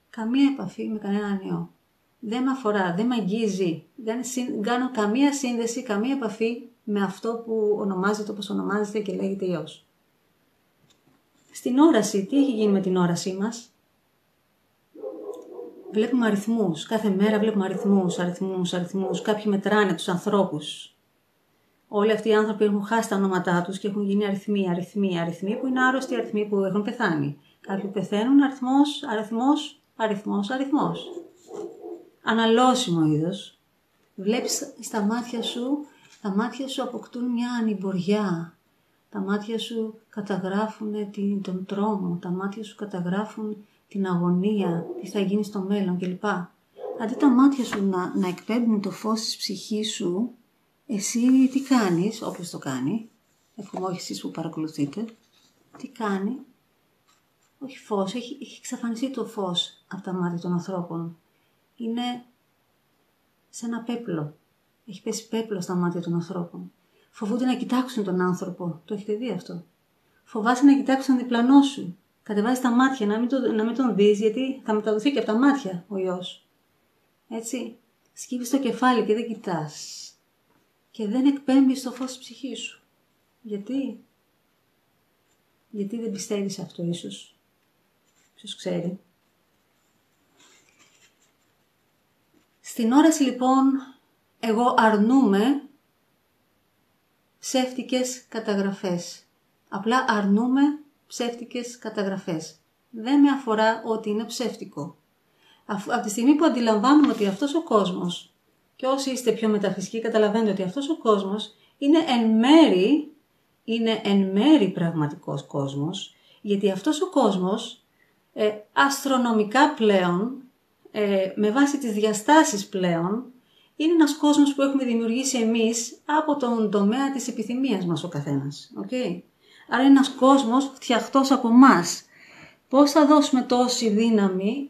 Καμία επαφή με κανέναν ιό. Δεν με αφορά, δεν με αγγίζει, δεν κάνω καμία σύνδεση, καμία επαφή με αυτό που ονομάζεται όπως ονομάζεται και λέγεται ιός. Στην όραση, τι έχει γίνει με την όρασή μας? Βλέπουμε αριθμούς, κάθε μέρα βλέπουμε αριθμούς, κάποιοι μετράνε τους ανθρώπους. Όλοι αυτοί οι άνθρωποι έχουν χάσει τα ονόματά τους και έχουν γίνει αριθμοί που είναι άρρωστοι, αριθμοί που έχουν πεθάνει. Κάποιοι πεθαίνουν, αριθμός. Αναλώσιμο είδος. Βλέπεις στα μάτια σου, τα μάτια σου αποκτούν μια ανημποριά. Τα μάτια σου καταγράφουν τον τρόμο, τα μάτια σου καταγράφουν την αγωνία, τι θα γίνει στο μέλλον κλπ. Αντί τα μάτια σου να εκπέμπουν το φως της ψυχής σου, εσύ τι κάνεις, όποιος το κάνει, εύχομαι όχι εσείς που παρακολουθείτε, τι κάνει? Όχι φως, έχει εξαφανιστεί το φως από τα μάτια των ανθρώπων. Είναι σε ένα πέπλο. Έχει πέσει πέπλο στα μάτια των ανθρώπων. Φοβούνται να κοιτάξουν τον άνθρωπο. Το έχετε δει αυτό? Φοβάσαι να κοιτάξουν τον διπλανό σου. Κατεβάζει τα μάτια, να μην τον δεις, γιατί θα μεταδοθεί και από τα μάτια ο ιός. Έτσι. Σκύβεις το κεφάλι και δεν κοιτάς. Και δεν εκπέμπεις το φως της ψυχής σου. Γιατί? Γιατί δεν πιστεύεις αυτό ίσως. Ποιος ξέρει. Στην όραση λοιπόν, εγώ αρνούμαι ψεύτικες καταγραφές. Απλά αρνούμαι ψεύτικες καταγραφές. Δεν με αφορά ότι είναι ψεύτικο. Από τη στιγμή που αντιλαμβάνομαι ότι αυτός ο κόσμος, και όσοι είστε πιο μεταφυσικοί καταλαβαίνετε ότι αυτός ο κόσμος είναι εν μέρη πραγματικός κόσμος, γιατί αυτός ο κόσμος αστρονομικά πλέον, με βάση τις διαστάσεις πλέον, είναι ένας κόσμος που έχουμε δημιουργήσει εμείς από τον τομέα της επιθυμίας μας ο καθένας. Okay? Άρα είναι ένας κόσμος φτιαχτός από εμάς. Πώς θα δώσουμε τόση δύναμη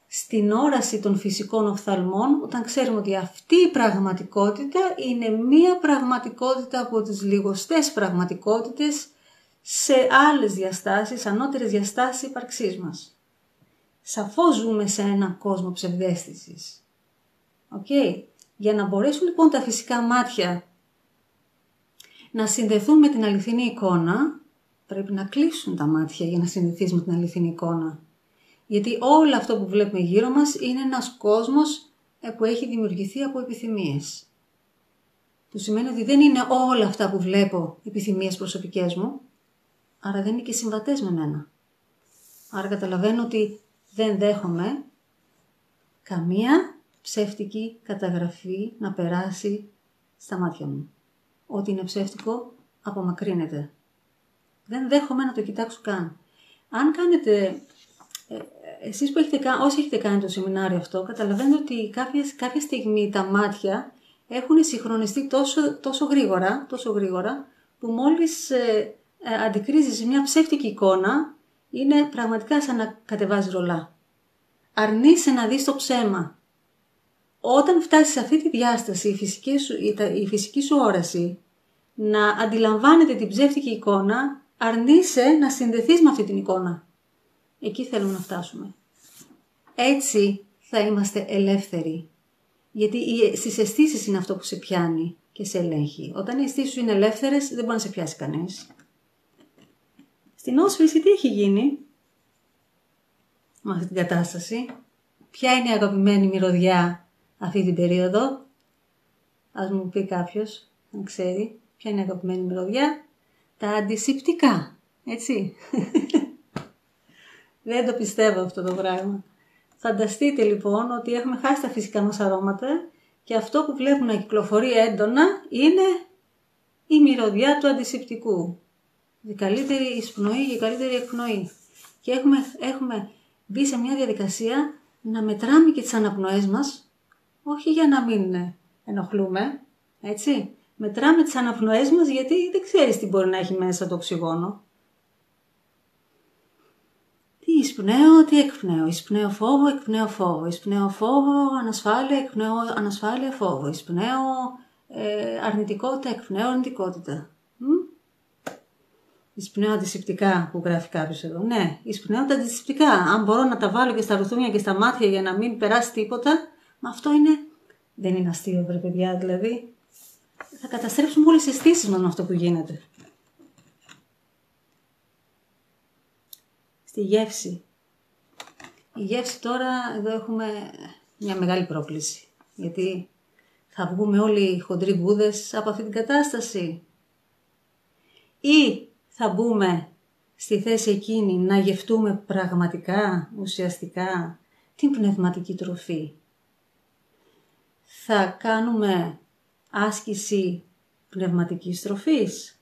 στην όραση των φυσικών οφθαλμών όταν ξέρουμε ότι αυτή η πραγματικότητα είναι μία πραγματικότητα από τις λιγοστές πραγματικότητες σε άλλες διαστάσεις, ανώτερες διαστάσεις ύπαρξής μας. Σαφώς ζούμε σε έναν κόσμο ψευδαίσθησης. Okay. Για να μπορέσουν λοιπόν τα φυσικά μάτια να συνδεθούν με την αληθινή εικόνα, πρέπει να κλείσουν τα μάτια για να συνδεθείς με την αληθινή εικόνα. Γιατί όλο αυτό που βλέπουμε γύρω μας είναι ένας κόσμος που έχει δημιουργηθεί από επιθυμίες. Που σημαίνει ότι δεν είναι όλα αυτά που βλέπω επιθυμίες προσωπικές μου, άρα δεν είναι και συμβατές με μένα. Άρα καταλαβαίνω ότι δεν δέχομαι καμία ψεύτικη καταγραφή να περάσει στα μάτια μου. Ό,τι είναι ψεύτικο απομακρύνεται. Δεν δέχομαι να το κοιτάξω καν. Αν κάνετε, εσείς που όσοι έχετε κάνει το σεμινάριο αυτό, καταλαβαίνετε ότι κάποια στιγμή τα μάτια έχουν συγχρονιστεί τόσο γρήγορα, που μόλις αντικρίζεις μια ψεύτικη εικόνα, είναι πραγματικά σαν να κατεβάζει ρολά. Αρνείσαι να δεις το ψέμα. Όταν φτάσεις σε αυτή τη διάσταση, η φυσική σου όραση, να αντιλαμβάνεται την ψεύτικη εικόνα, αρνείσαι να συνδεθείς με αυτή την εικόνα. Εκεί θέλουμε να φτάσουμε. Έτσι θα είμαστε ελεύθεροι. Γιατί στις αισθήσεις είναι αυτό που σε πιάνει και σε ελέγχει. Όταν οι αισθήσεις σου είναι ελεύθερες, δεν μπορεί να σε πιάσει κανείς. Στην όσφρηση τι έχει γίνει με αυτή την κατάσταση? Ποια είναι η αγαπημένη μυρωδιά αυτή την περίοδο? Ας μου πει κάποιος, αν ξέρει, ποια είναι η αγαπημένη μυρωδιά? Τα αντισηπτικά, έτσι. Δεν το πιστεύω αυτό το πράγμα. Φανταστείτε λοιπόν ότι έχουμε χάσει τα φυσικά μας αρώματα και αυτό που βλέπουμε να κυκλοφορεί έντονα είναι η μυρωδιά του αντισηπτικού. Η καλύτερη εισπνοή και η καλύτερη εκπνοή. Και έχουμε μπει σε μια διαδικασία να μετράμε και τις αναπνοές μας, όχι για να μην ενοχλούμε, έτσι. Μετράμε τις αναπνοές μας γιατί δεν ξέρεις τι μπορεί να έχει μέσα το οξυγόνο. Τι εισπνέω, τι εκπνέω. Εισπνέω φόβο, εκπνέω φόβο. Εισπνέω φόβο, ανασφάλεια, εκπνέω ανασφάλεια, φόβο. Εισπνέω αρνητικότητα, εκπνέω αρνητικότητα. Εισπνέω αντισηπτικά που γράφει κάποιος εδώ. Ναι, εισπνέω τα αντισηπτικά. Αν μπορώ να τα βάλω και στα ρουθούνια και στα μάτια για να μην περάσει τίποτα, μα αυτό είναι... Δεν είναι αστείο, βρε παιδιά, δηλαδή. Θα καταστρέψουμε όλες τις αισθήσεις μας με αυτό που γίνεται. Στη γεύση. Η γεύση τώρα, εδώ έχουμε μια μεγάλη πρόκληση. Γιατί θα βγούμε όλοι χοντροί βούδες από αυτή την κατάσταση. Ή θα μπούμε στη θέση εκείνη να γευτούμε πραγματικά, ουσιαστικά, την πνευματική τροφή. Θα κάνουμε άσκηση πνευματικής τροφής.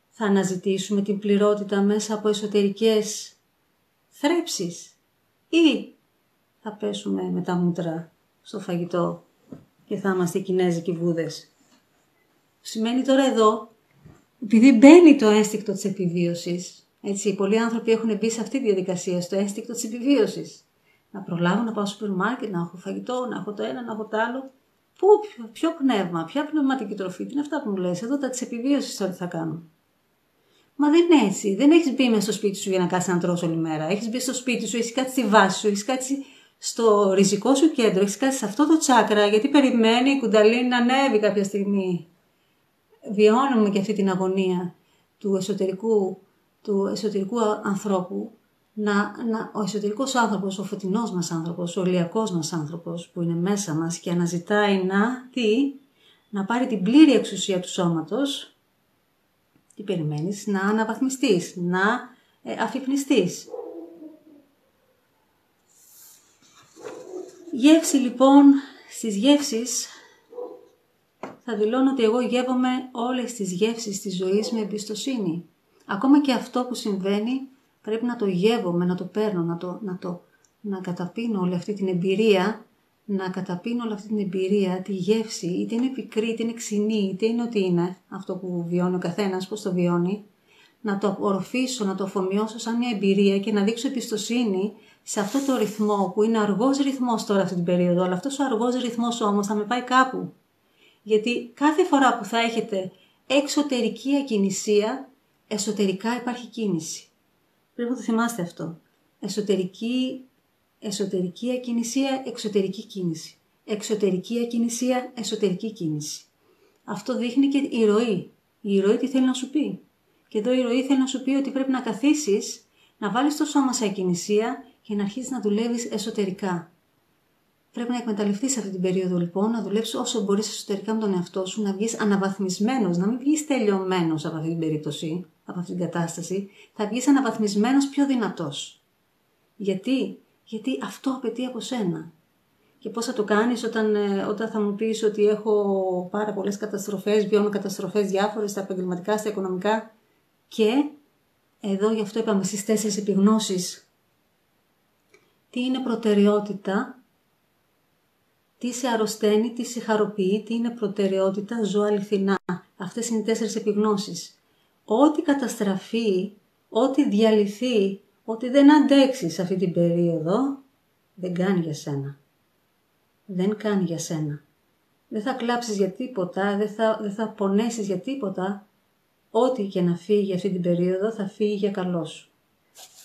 Θα αναζητήσουμε την πληρότητα μέσα από εσωτερικές θρέψεις. Ή θα πέσουμε με τα μούτρα στο φαγητό και θα είμαστε κινέζικοι βούδες. Σημαίνει τώρα εδώ, επειδή μπαίνει το ένστικτο της επιβίωσης, έτσι, πολλοί άνθρωποι έχουν μπει σε αυτή τη διαδικασία, στο ένστικτο της επιβίωσης. Να προλάβω να πάω στο σούπερ μάρκετ, να έχω φαγητό, να έχω το ένα, να έχω το άλλο. Πού, ποιο πνεύμα, ποια πνευματική τροφή, τι είναι αυτά που μου λες, εδώ τα της επιβίωσης τώρα τι θα κάνω. Μα δεν είναι έτσι. Δεν έχεις μπει μέσα στο σπίτι σου για να κάτσεις να τρως όλη μέρα. Έχεις μπει στο σπίτι σου, έχεις κάτσει στη βάση σου, έχεις κάτσει στο ριζικό σου κέντρο, έχεις κάτσει σε αυτό το τσάκρα, γιατί περιμένει η κουνταλίνη να ανέβει κάποια στιγμή. Βιώνουμε και αυτή την αγωνία του εσωτερικού ανθρώπου, ο εσωτερικός άνθρωπος, ο φωτεινός μας άνθρωπος, ο ηλιακός μας άνθρωπος που είναι μέσα μας και αναζητάει να πάρει την πλήρη εξουσία του σώματος. Τι περιμένεις, να αναβαθμιστείς, να αφυπνιστείς. Γεύση λοιπόν, στις γεύσεις θα δηλώνω ότι εγώ γεύομαι όλες τις γεύσεις της ζωής με εμπιστοσύνη. Ακόμα και αυτό που συμβαίνει πρέπει να το γεύομαι, να το παίρνω, να καταπίνω όλη αυτή την εμπειρία, τη γεύση, είτε είναι πικρή, είτε είναι ξινή, είτε είναι ό,τι είναι αυτό που βιώνει ο καθένας, πώς το βιώνει, να το απορροφήσω, να το αφομοιώσω σαν μια εμπειρία και να δείξω εμπιστοσύνη σε αυτό το ρυθμό που είναι αργός ρυθμός τώρα αυτή την περίοδο, αλλά αυτός ο αργός ρυθμός όμως θα με πάει κάπου. Γιατί κάθε φορά που θα έχετε εξωτερική ακινησία, εσωτερικά υπάρχει κίνηση. Πρέπει να το θυμάστε αυτό. Εσωτερική ακινησία, εξωτερική κίνηση. Εξωτερική ακινησία, εσωτερική κίνηση. Αυτό δείχνει και η ροή. Η ροή τι θέλει να σου πει. Και εδώ η ροή θέλει να σου πει ότι πρέπει να καθίσεις, να βάλεις το σώμα σε ακινησία και να αρχίσεις να δουλεύεις εσωτερικά. Πρέπει να εκμεταλλευτείς αυτή την περίοδο λοιπόν, να δουλέψεις όσο μπορείς εσωτερικά με τον εαυτό σου, να βγεις αναβαθμισμένος, να μην βγεις τελειωμένος από αυτή την περίπτωση, από αυτή την κατάσταση, θα βγεις αναβαθμισμένος πιο δυνατός. Γιατί αυτό απαιτεί από σένα. Και πώς θα το κάνεις όταν θα μου πεις ότι έχω πάρα πολλές καταστροφές, βιώνω καταστροφές διάφορες στα επαγγελματικά, στα οικονομικά και εδώ γι' αυτό είπαμε στις 4 επιγνώσεις τι είναι προτεραιότητα, τι σε αρρωσταίνει, τι σε χαροποιεί, τι είναι προτεραιότητα, ζω αληθινά. Αυτές είναι οι 4 επιγνώσεις. Ό,τι καταστραφεί, ό,τι διαλυθεί, ό,τι δεν αντέξεις αυτή την περίοδο, δεν κάνει για σένα. Δεν κάνει για σένα. Δεν θα κλάψεις για τίποτα, δεν θα πονέσεις για τίποτα. Ό,τι και να φύγει αυτή την περίοδο θα φύγει για καλό σου.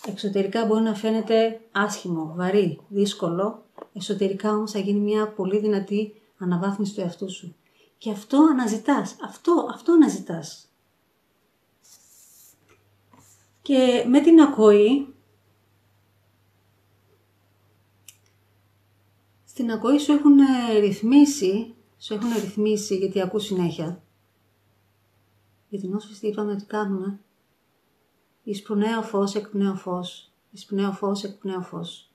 Εξωτερικά μπορεί να φαίνεται άσχημο, βαρύ, δύσκολο. Εσωτερικά όμως θα γίνει μια πολύ δυνατή αναβάθμιση του εαυτού σου. Και αυτό αναζητάς. Αυτό αναζητάς. Και με την ακοή, στην ακοή σου έχουν ρυθμίσει γιατί ακούς συνέχεια. Για την όσφηση είπαμε ότι κάνουμε. Εισπνέω φως, εκπνέω φως. Εισπνέω φως, εκπνέω φως.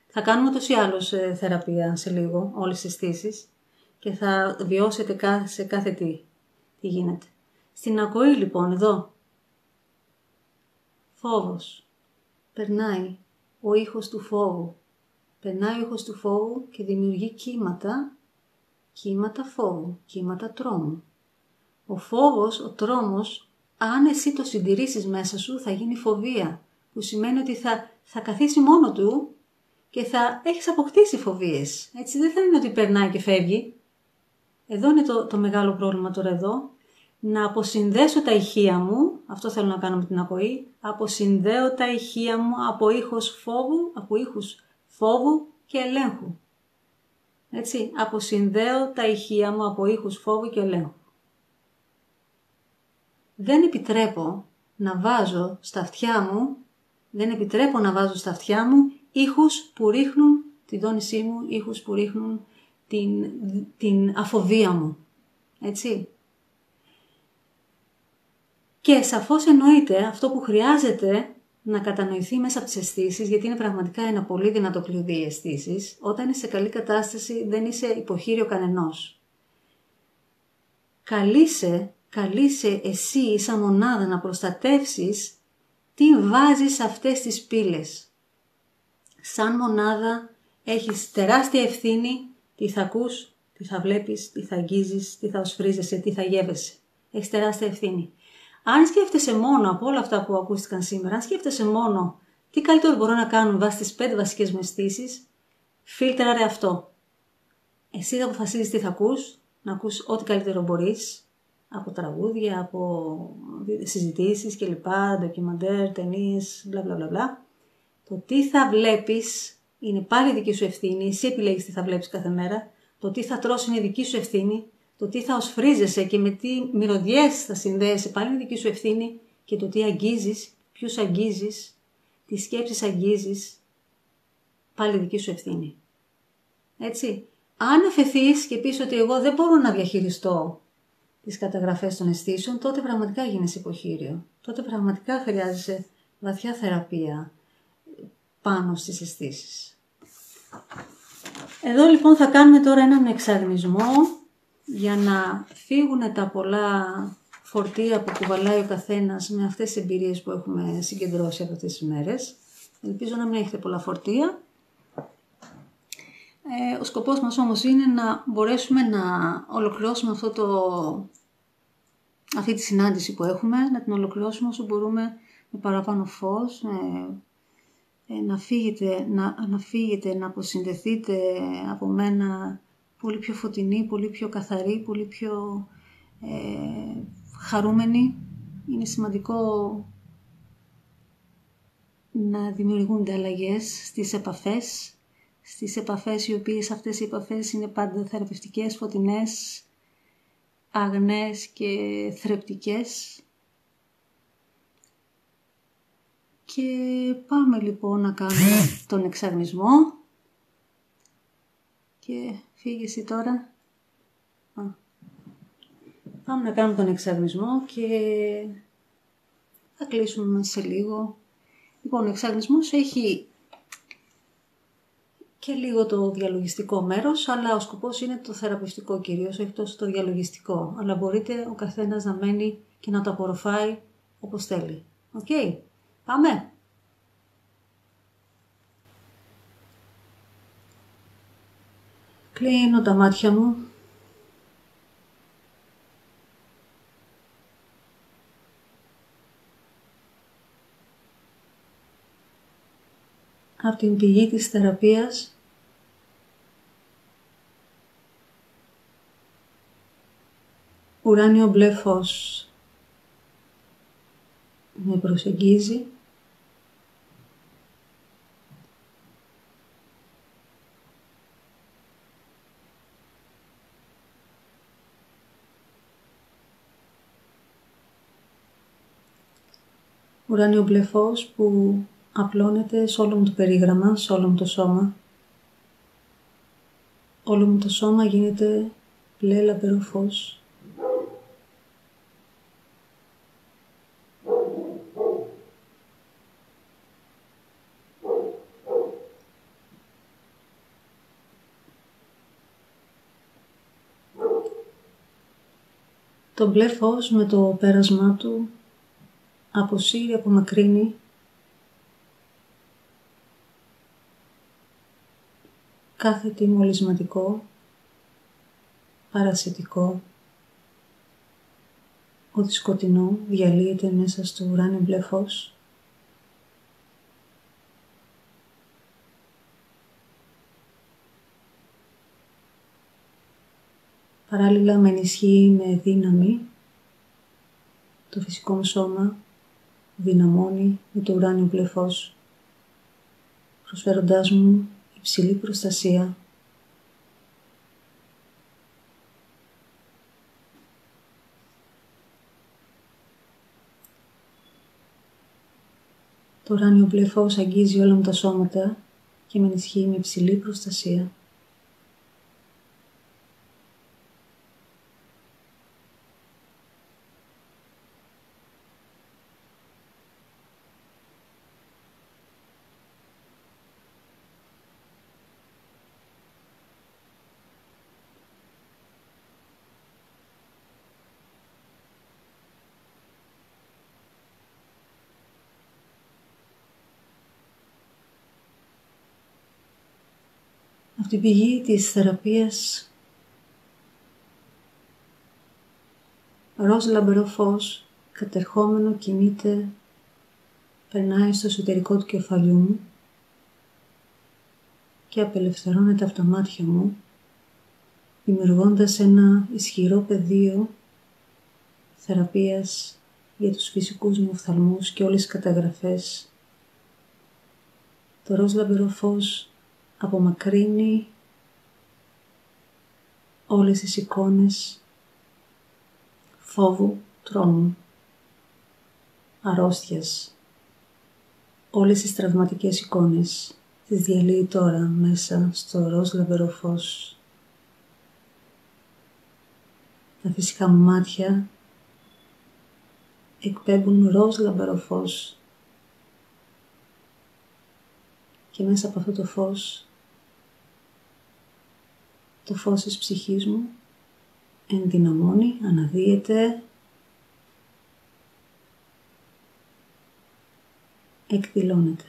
Θα κάνουμε ούτως ή άλλως θεραπεία σε λίγο, όλες τις αισθήσεις και θα βιώσετε σε κάθε τι γίνεται. Στην ακοή λοιπόν εδώ, φόβος, περνάει ο ήχος του φόβου. Περνάει ο ήχος του φόβου και δημιουργεί κύματα φόβου, κύματα τρόμου. Ο φόβος, ο τρόμος, αν εσύ το συντηρήσεις μέσα σου θα γίνει φοβία, που σημαίνει ότι θα καθίσει μόνο του και θα έχεις αποκτήσει φοβίες. Έτσι δεν θα είναι ότι περνάει και φεύγει. Εδώ είναι το μεγάλο πρόβλημα τώρα εδώ. Να αποσυνδέσω τα ηχεία μου, αυτό θέλω να κάνω με την ακοή, αποσυνδέω τα ηχεία μου από ήχους φόβου και ελέγχου. Έτσι, αποσυνδέω τα ηχεία μου από ήχους φόβου και ελέγχου. Δεν επιτρέπω να βάζω στα αυτιά μου ήχους που ρίχνουν τη δόνησή μου, ήχους που ρίχνουν την αφοβία μου. Έτσι. Και σαφώς εννοείται αυτό που χρειάζεται να κατανοηθεί μέσα από τις αισθήσεις, γιατί είναι πραγματικά ένα πολύ δυνατό κλειδί οι αισθήσεις. Όταν είσαι σε καλή κατάσταση δεν είσαι υποχείριο κανενός. Καλείσαι εσύ σαν μονάδα να προστατεύσεις τι βάζεις σε αυτές τις πύλες. Σαν μονάδα έχεις τεράστια ευθύνη τι θα ακούς, τι θα βλέπεις, τι θα αγγίζεις, τι θα οσφρίζεσαι, τι θα γεύεσαι. Έχεις τεράστια ευθύνη. Αν σκέφτεσαι μόνο από όλα αυτά που ακούστηκαν σήμερα, αν σκέφτεσαι μόνο τι καλύτερο μπορώ να κάνω βάσει τις 5 βασικές μου αισθήσεις, φίλτραρε αυτό. Εσύ θα αποφασίζεις τι θα ακούς, να ακούς ό,τι καλύτερο μπορείς, από τραγούδια, από συζητήσεις κλπ, ντοκιμαντέρ, ταινίες, μπλα μπλα μπλα. Το τι θα βλέπεις είναι πάλι δική σου ευθύνη, εσύ επιλέγεις τι θα βλέπεις κάθε μέρα. Το τι θα τρως είναι δική σου ευθύνη. Το τι θα οσφρίζεσαι και με τι μυρωδιές θα συνδέεσαι πάλι είναι δική σου ευθύνη. Και το τι αγγίζεις, ποιους αγγίζεις, τι σκέψεις αγγίζεις, πάλι δική σου ευθύνη. Έτσι. Αν αφαιθείς και πεις ότι εγώ δεν μπορώ να διαχειριστώ τις καταγραφές των αισθήσεων, τότε πραγματικά γίνεσαι υποχείριο. Τότε πραγματικά χρειάζεσαι βαθιά θεραπεία πάνω στις αισθήσεις. Εδώ λοιπόν θα κάνουμε τώρα έναν εξαγνισμό για να φύγουν τα πολλά φορτία που κουβαλάει ο καθένας με αυτές τις εμπειρίες που έχουμε συγκεντρώσει από αυτές τις μέρες. Ελπίζω να μην έχετε πολλά φορτία. Ο σκοπός μας όμως είναι να μπορέσουμε να ολοκληρώσουμε αυτή τη συνάντηση που έχουμε, να την ολοκληρώσουμε όσο μπορούμε με παραπάνω φως, να φύγετε, να αποσυνδεθείτε από μένα πολύ πιο φωτεινή, πολύ πιο καθαρή, πολύ πιο χαρούμενη. Είναι σημαντικό να δημιουργούνται αλλαγές στις επαφές οι οποίες αυτές οι επαφές είναι πάντα θεραπευτικές, φωτεινές, αγνές και θρεπτικές. Και πάμε λοιπόν να κάνουμε τον εξαγνισμό. Και φύγε εσύ τώρα. Πάμε να κάνουμε τον εξαγνισμό και θα κλείσουμε σε λίγο. Λοιπόν, ο εξαγνισμός έχει και λίγο το διαλογιστικό μέρος, αλλά ο σκοπός είναι το θεραπευτικό κυρίως, όχι τόσο το διαλογιστικό. Αλλά μπορείτε ο καθένας να μένει και να το απορροφάει όπως θέλει. Οκ, πάμε! Κλείνω τα μάτια μου. Από την πηγή της θεραπείας ουράνιο μπλε φως με προσεγγίζει. Ουράνιο μπλε φως που απλώνεται σε όλο μου το περίγραμμα, σε όλο μου το σώμα. Όλο μου το σώμα γίνεται μπλε λαμπερό φως. Το μπλε φως με το πέρασμά του αποσύρει, απομακρύνει κάθε τι μολυσματικό, παρασιτικό, ό,τι σκοτεινό διαλύεται μέσα στο ουράνιο μπλε φως. Παράλληλα με ενισχύει με δύναμη το φυσικό μου σώμα, δυναμώνει με το ουράνιο μπλε φως, προσφέροντάς μου υψηλή προστασία. Το ουράνιο μπλε φως αγγίζει όλα μου τα σώματα και με ενισχύει με υψηλή προστασία. Από την πηγή της θεραπείας, ροζ λαμπερό φως, κατερχόμενο κινείται, περνάει στο εσωτερικό του κεφαλιού μου και απελευθερώνεται από τα μάτια μου, δημιουργώντας ένα ισχυρό πεδίο θεραπείας για τους φυσικούς μου οφθαλμούς και όλες τις καταγραφές. Το ροζ λαμπερό φως απομακρύνει όλες τις εικόνες φόβου, τρόμου, αρρώστιας. Όλες τις τραυματικές εικόνες τις διαλύει τώρα μέσα στο ροζ λαμπερό φως. Τα φυσικά μου μάτια εκπέμπουν ροζ λαμπερό φως και μέσα από αυτό το φως, το φως της ψυχής μου ενδυναμώνει, αναδύεται, εκδηλώνεται.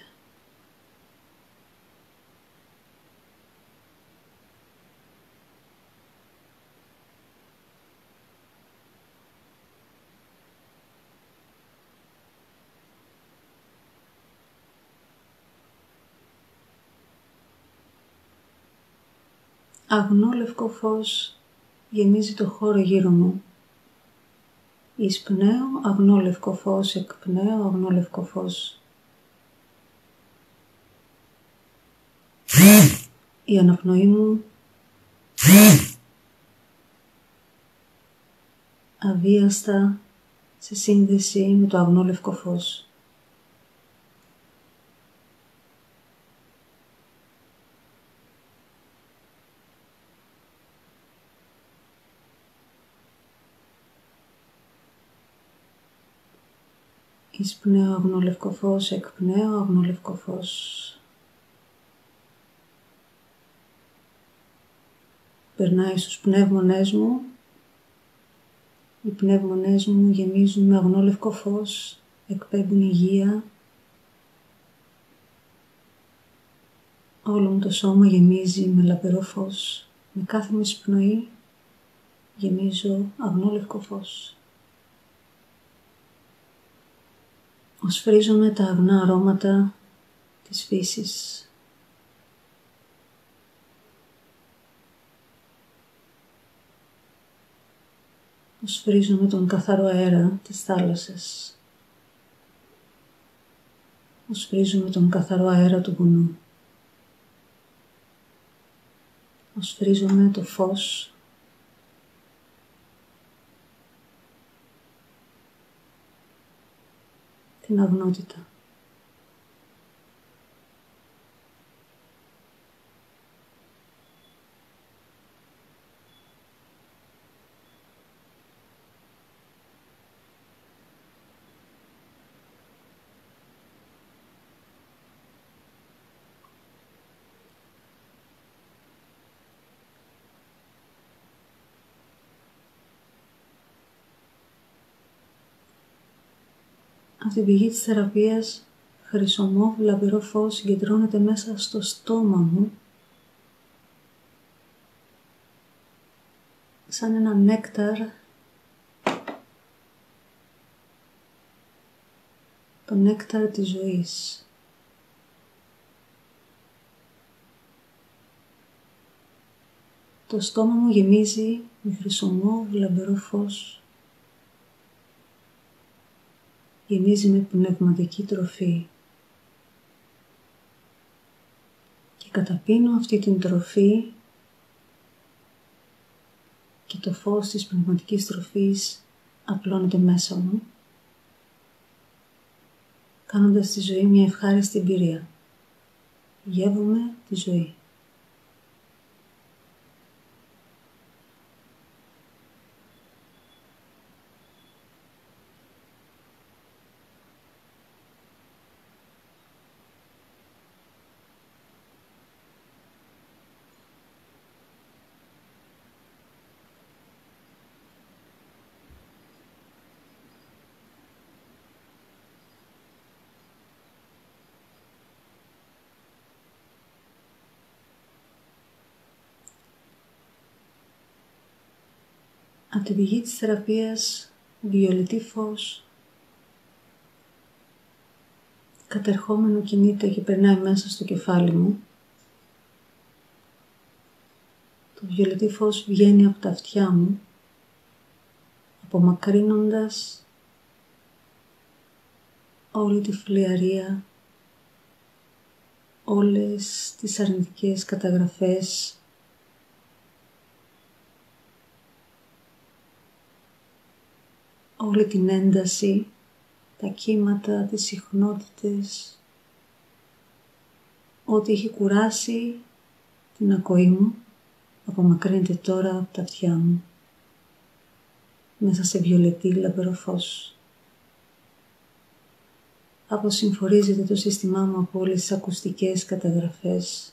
Αγνό λευκό φως γεμίζει το χώρο γύρω μου. Εισπνέω αγνό λευκό φως, εκπνέω αγνό λευκό φως. Η αναπνοή μου αβίαστα σε σύνδεση με το αγνό λευκό φως. Εισπνέω αγνό λευκό φως, εκπνέω αγνό λευκό φως. Περνάει στους πνεύμονές μου. Οι πνεύμονές μου γεμίζουν με αγνό λευκό φως, εκπέμπουν υγεία. Όλο μου το σώμα γεμίζει με λαμπερό φως. Με κάθε μου εισπνοή γεμίζω αγνό λευκό φως. Οσφρίζομαι τα αγνά αρώματα της φύσης. Οσφρίζομαι τον καθαρό αέρα της θάλασσας. Οσφρίζομαι τον καθαρό αέρα του βουνού. Οσφρίζομαι το φως την αγνότητα. Από την πηγή της θεραπείας, χρυσομόβ λαμπερό φως συγκεντρώνεται μέσα στο στόμα μου, σαν ένα νέκταρ, το νέκταρ της ζωής. Το στόμα μου γεμίζει με χρυσομόβ λαμπερό φως. Γεμίζει με πνευματική τροφή. Και καταπίνω αυτή την τροφή και το φως της πνευματικής τροφής απλώνεται μέσα μου, κάνοντας τη ζωή μια ευχάριστη εμπειρία. Γεύομαι τη ζωή. Από την πηγή της θεραπείας, βιολετή φως, κατερχόμενο κινείται και περνάει μέσα στο κεφάλι μου. Το βιολετή φως βγαίνει από τα αυτιά μου, απομακρύνοντας όλη τη φλιαρία, όλες τις αρνητικές καταγραφές, όλη την ένταση, τα κύματα, τις συχνότητες, ό,τι έχει κουράσει την ακοή μου, απομακρύνεται τώρα από τα αυτιά μου, μέσα σε βιολετή λαμπερό φως. Αποσυμφορίζεται το σύστημά μου από όλες τις ακουστικές καταγραφές.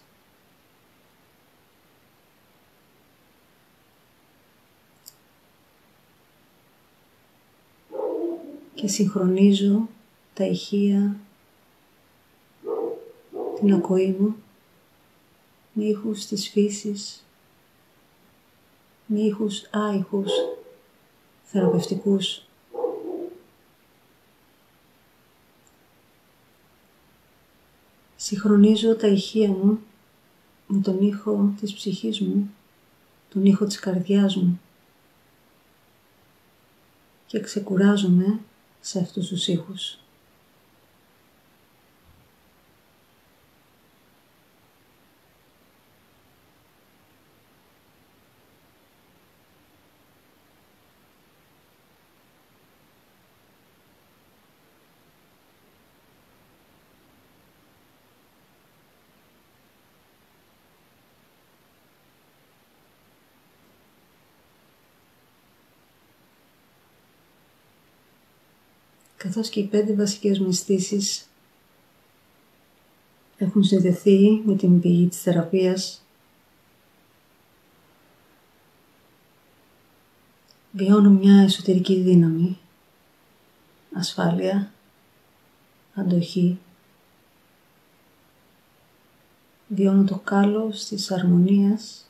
Και συγχρονίζω τα ηχεία, την ακοή μου, με ήχους της φύσης, με ήχους άϊχους, θεραπευτικούς. Συγχρονίζω τα ηχεία μου με τον ήχο της ψυχής μου, τον ήχο της καρδιάς μου και ξεκουράζομαι σε αυτούς τους ήχους. Καθώς και οι 5 βασικές μου αισθήσεις έχουν συνδεθεί με την πηγή της θεραπείας, βιώνω μια εσωτερική δύναμη, ασφάλεια, αντοχή. Βιώνω το κάλος της αρμονίας,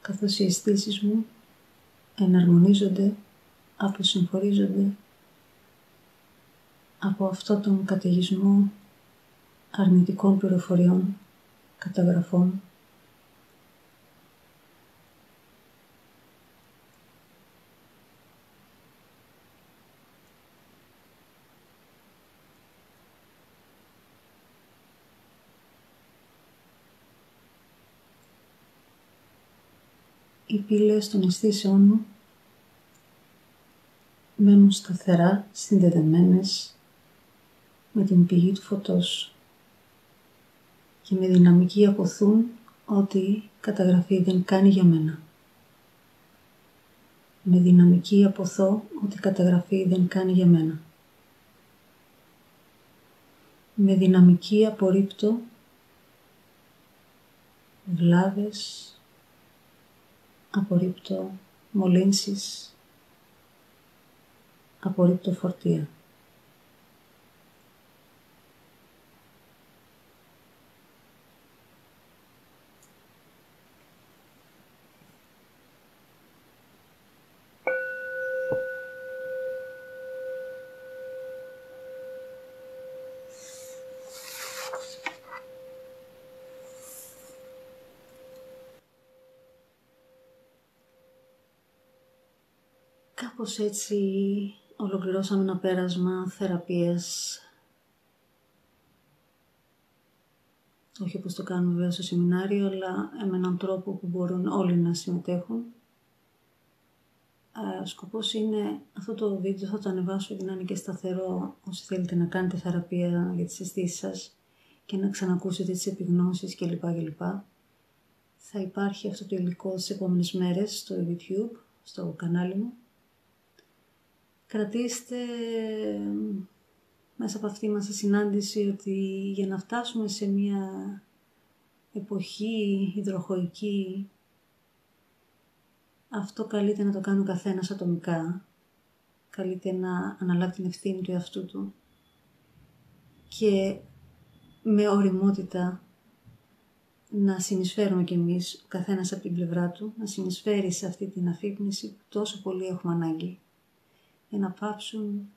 καθώς οι αισθήσεις μου εναρμονίζονται, αποσυμφορίζονται από αυτό τον καταιγισμό αρνητικών πληροφοριών, καταγραφών. Οι πύλες των αισθήσεών μου μένουν σταθερά συνδεδεμένες με την πηγή του φωτός και με δυναμική αποθούν ό,τι καταγραφή δεν κάνει για μένα. Με δυναμική αποθώ ό,τι καταγραφή δεν κάνει για μένα. Με δυναμική απορρίπτω βλάβες, απορρίπτω μολύνσεις, απορρίπτω φορτία. Κάπως έτσι ολοκληρώσαμε ένα πέρασμα θεραπείας. Όχι όπως το κάνουμε βέβαια στο σεμινάριο, αλλά με έναν τρόπο που μπορούν όλοι να συμμετέχουν. Ο σκοπός είναι αυτό το βίντεο θα το ανεβάσω και να είναι και σταθερό όσοι θέλετε να κάνετε θεραπεία για τις αισθήσεις σας και να ξανακούσετε τις επιγνώσεις κλπ. Θα υπάρχει αυτό το υλικό στις επόμενες μέρες στο YouTube, στο κανάλι μου. Κρατήστε μέσα από αυτή μας τη συνάντηση ότι για να φτάσουμε σε μια εποχή υδροχοϊκή, αυτό καλείται να το κάνει ο καθένας ατομικά, καλείται να αναλάβει την ευθύνη του εαυτού του και με ωριμότητα να συνεισφέρουμε κι εμείς, ο καθένας από την πλευρά του, να συνεισφέρει σε αυτή την αφύπνιση που τόσο πολύ έχουμε ανάγκη, για να πάψουν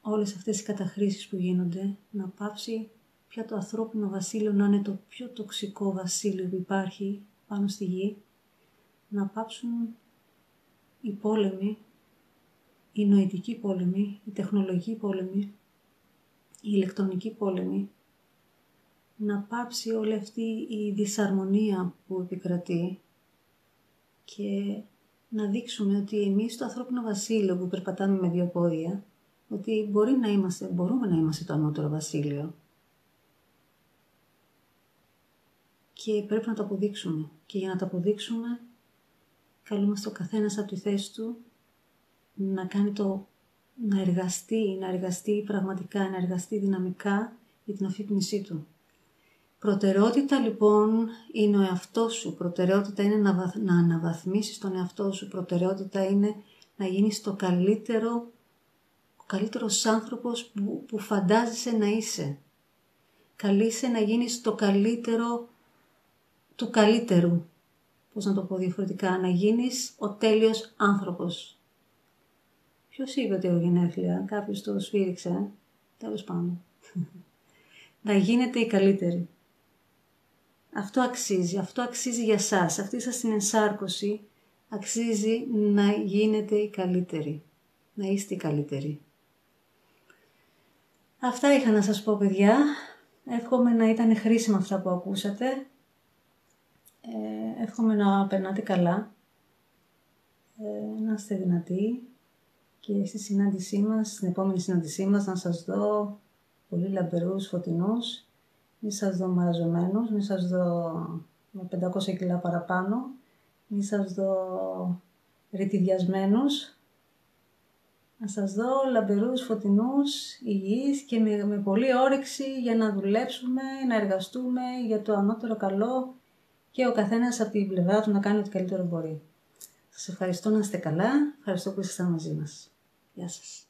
όλες αυτές οι καταχρήσεις που γίνονται, να πάψει πια το ανθρώπινο βασίλειο να είναι το πιο τοξικό βασίλειο που υπάρχει πάνω στη γη, να πάψουν οι πόλεμοι, οι νοητικοί πόλεμοι, οι τεχνολογικοί πόλεμοι, οι ηλεκτρονικοί πόλεμοι, να πάψει όλη αυτή η δυσαρμονία που επικρατεί και να δείξουμε ότι εμείς το ανθρώπινο βασίλειο που περπατάμε με δύο πόδια, ότι μπορούμε να είμαστε το ανώτερο βασίλειο και πρέπει να το αποδείξουμε. Και για να το αποδείξουμε καλούμαστε ο καθένας από τη θέση του να εργαστεί πραγματικά, να εργαστεί δυναμικά για την αφύπνισή του. Προτεραιότητα λοιπόν είναι ο εαυτός σου, προτεραιότητα είναι να αναβαθμίσεις τον εαυτό σου, προτεραιότητα είναι να γίνεις ο καλύτερος άνθρωπος που φαντάζεσαι να είσαι. Καλείσαι να γίνεις το καλύτερο του καλύτερου. Πώς να το πω διαφορετικά, να γίνεις ο τέλειος άνθρωπος. Ποιος είπε ότι έχω γενέθλια, κάποιος το σφύριξε, τέλος πάντων. Να γίνετε οι καλύτεροι. Αυτό αξίζει για σας, αυτή σας την ενσάρκωση αξίζει να γίνετε οι καλύτεροι, να είστε οι καλύτεροι. Αυτά είχα να σας πω παιδιά, εύχομαι να ήταν χρήσιμα αυτά που ακούσατε, εύχομαι να περνάτε καλά, να είστε δυνατοί και στη συνάντησή μας, στην επόμενη συνάντησή μας να σας δω πολύ λαμπερούς, φωτεινούς, μη σας δω μαραζωμένους, μη σας δω με 500 κιλά παραπάνω, μη σας δω ρητιδιασμένους, να σας δω λαμπερούς, φωτεινούς, υγιείς και με πολλή όρεξη για να δουλέψουμε, να εργαστούμε για το ανώτερο καλό και ο καθένας από την πλευρά του να κάνει ό,τι καλύτερο μπορεί. Σας ευχαριστώ, να είστε καλά, ευχαριστώ που ήσασταν μαζί μας. Γεια σας.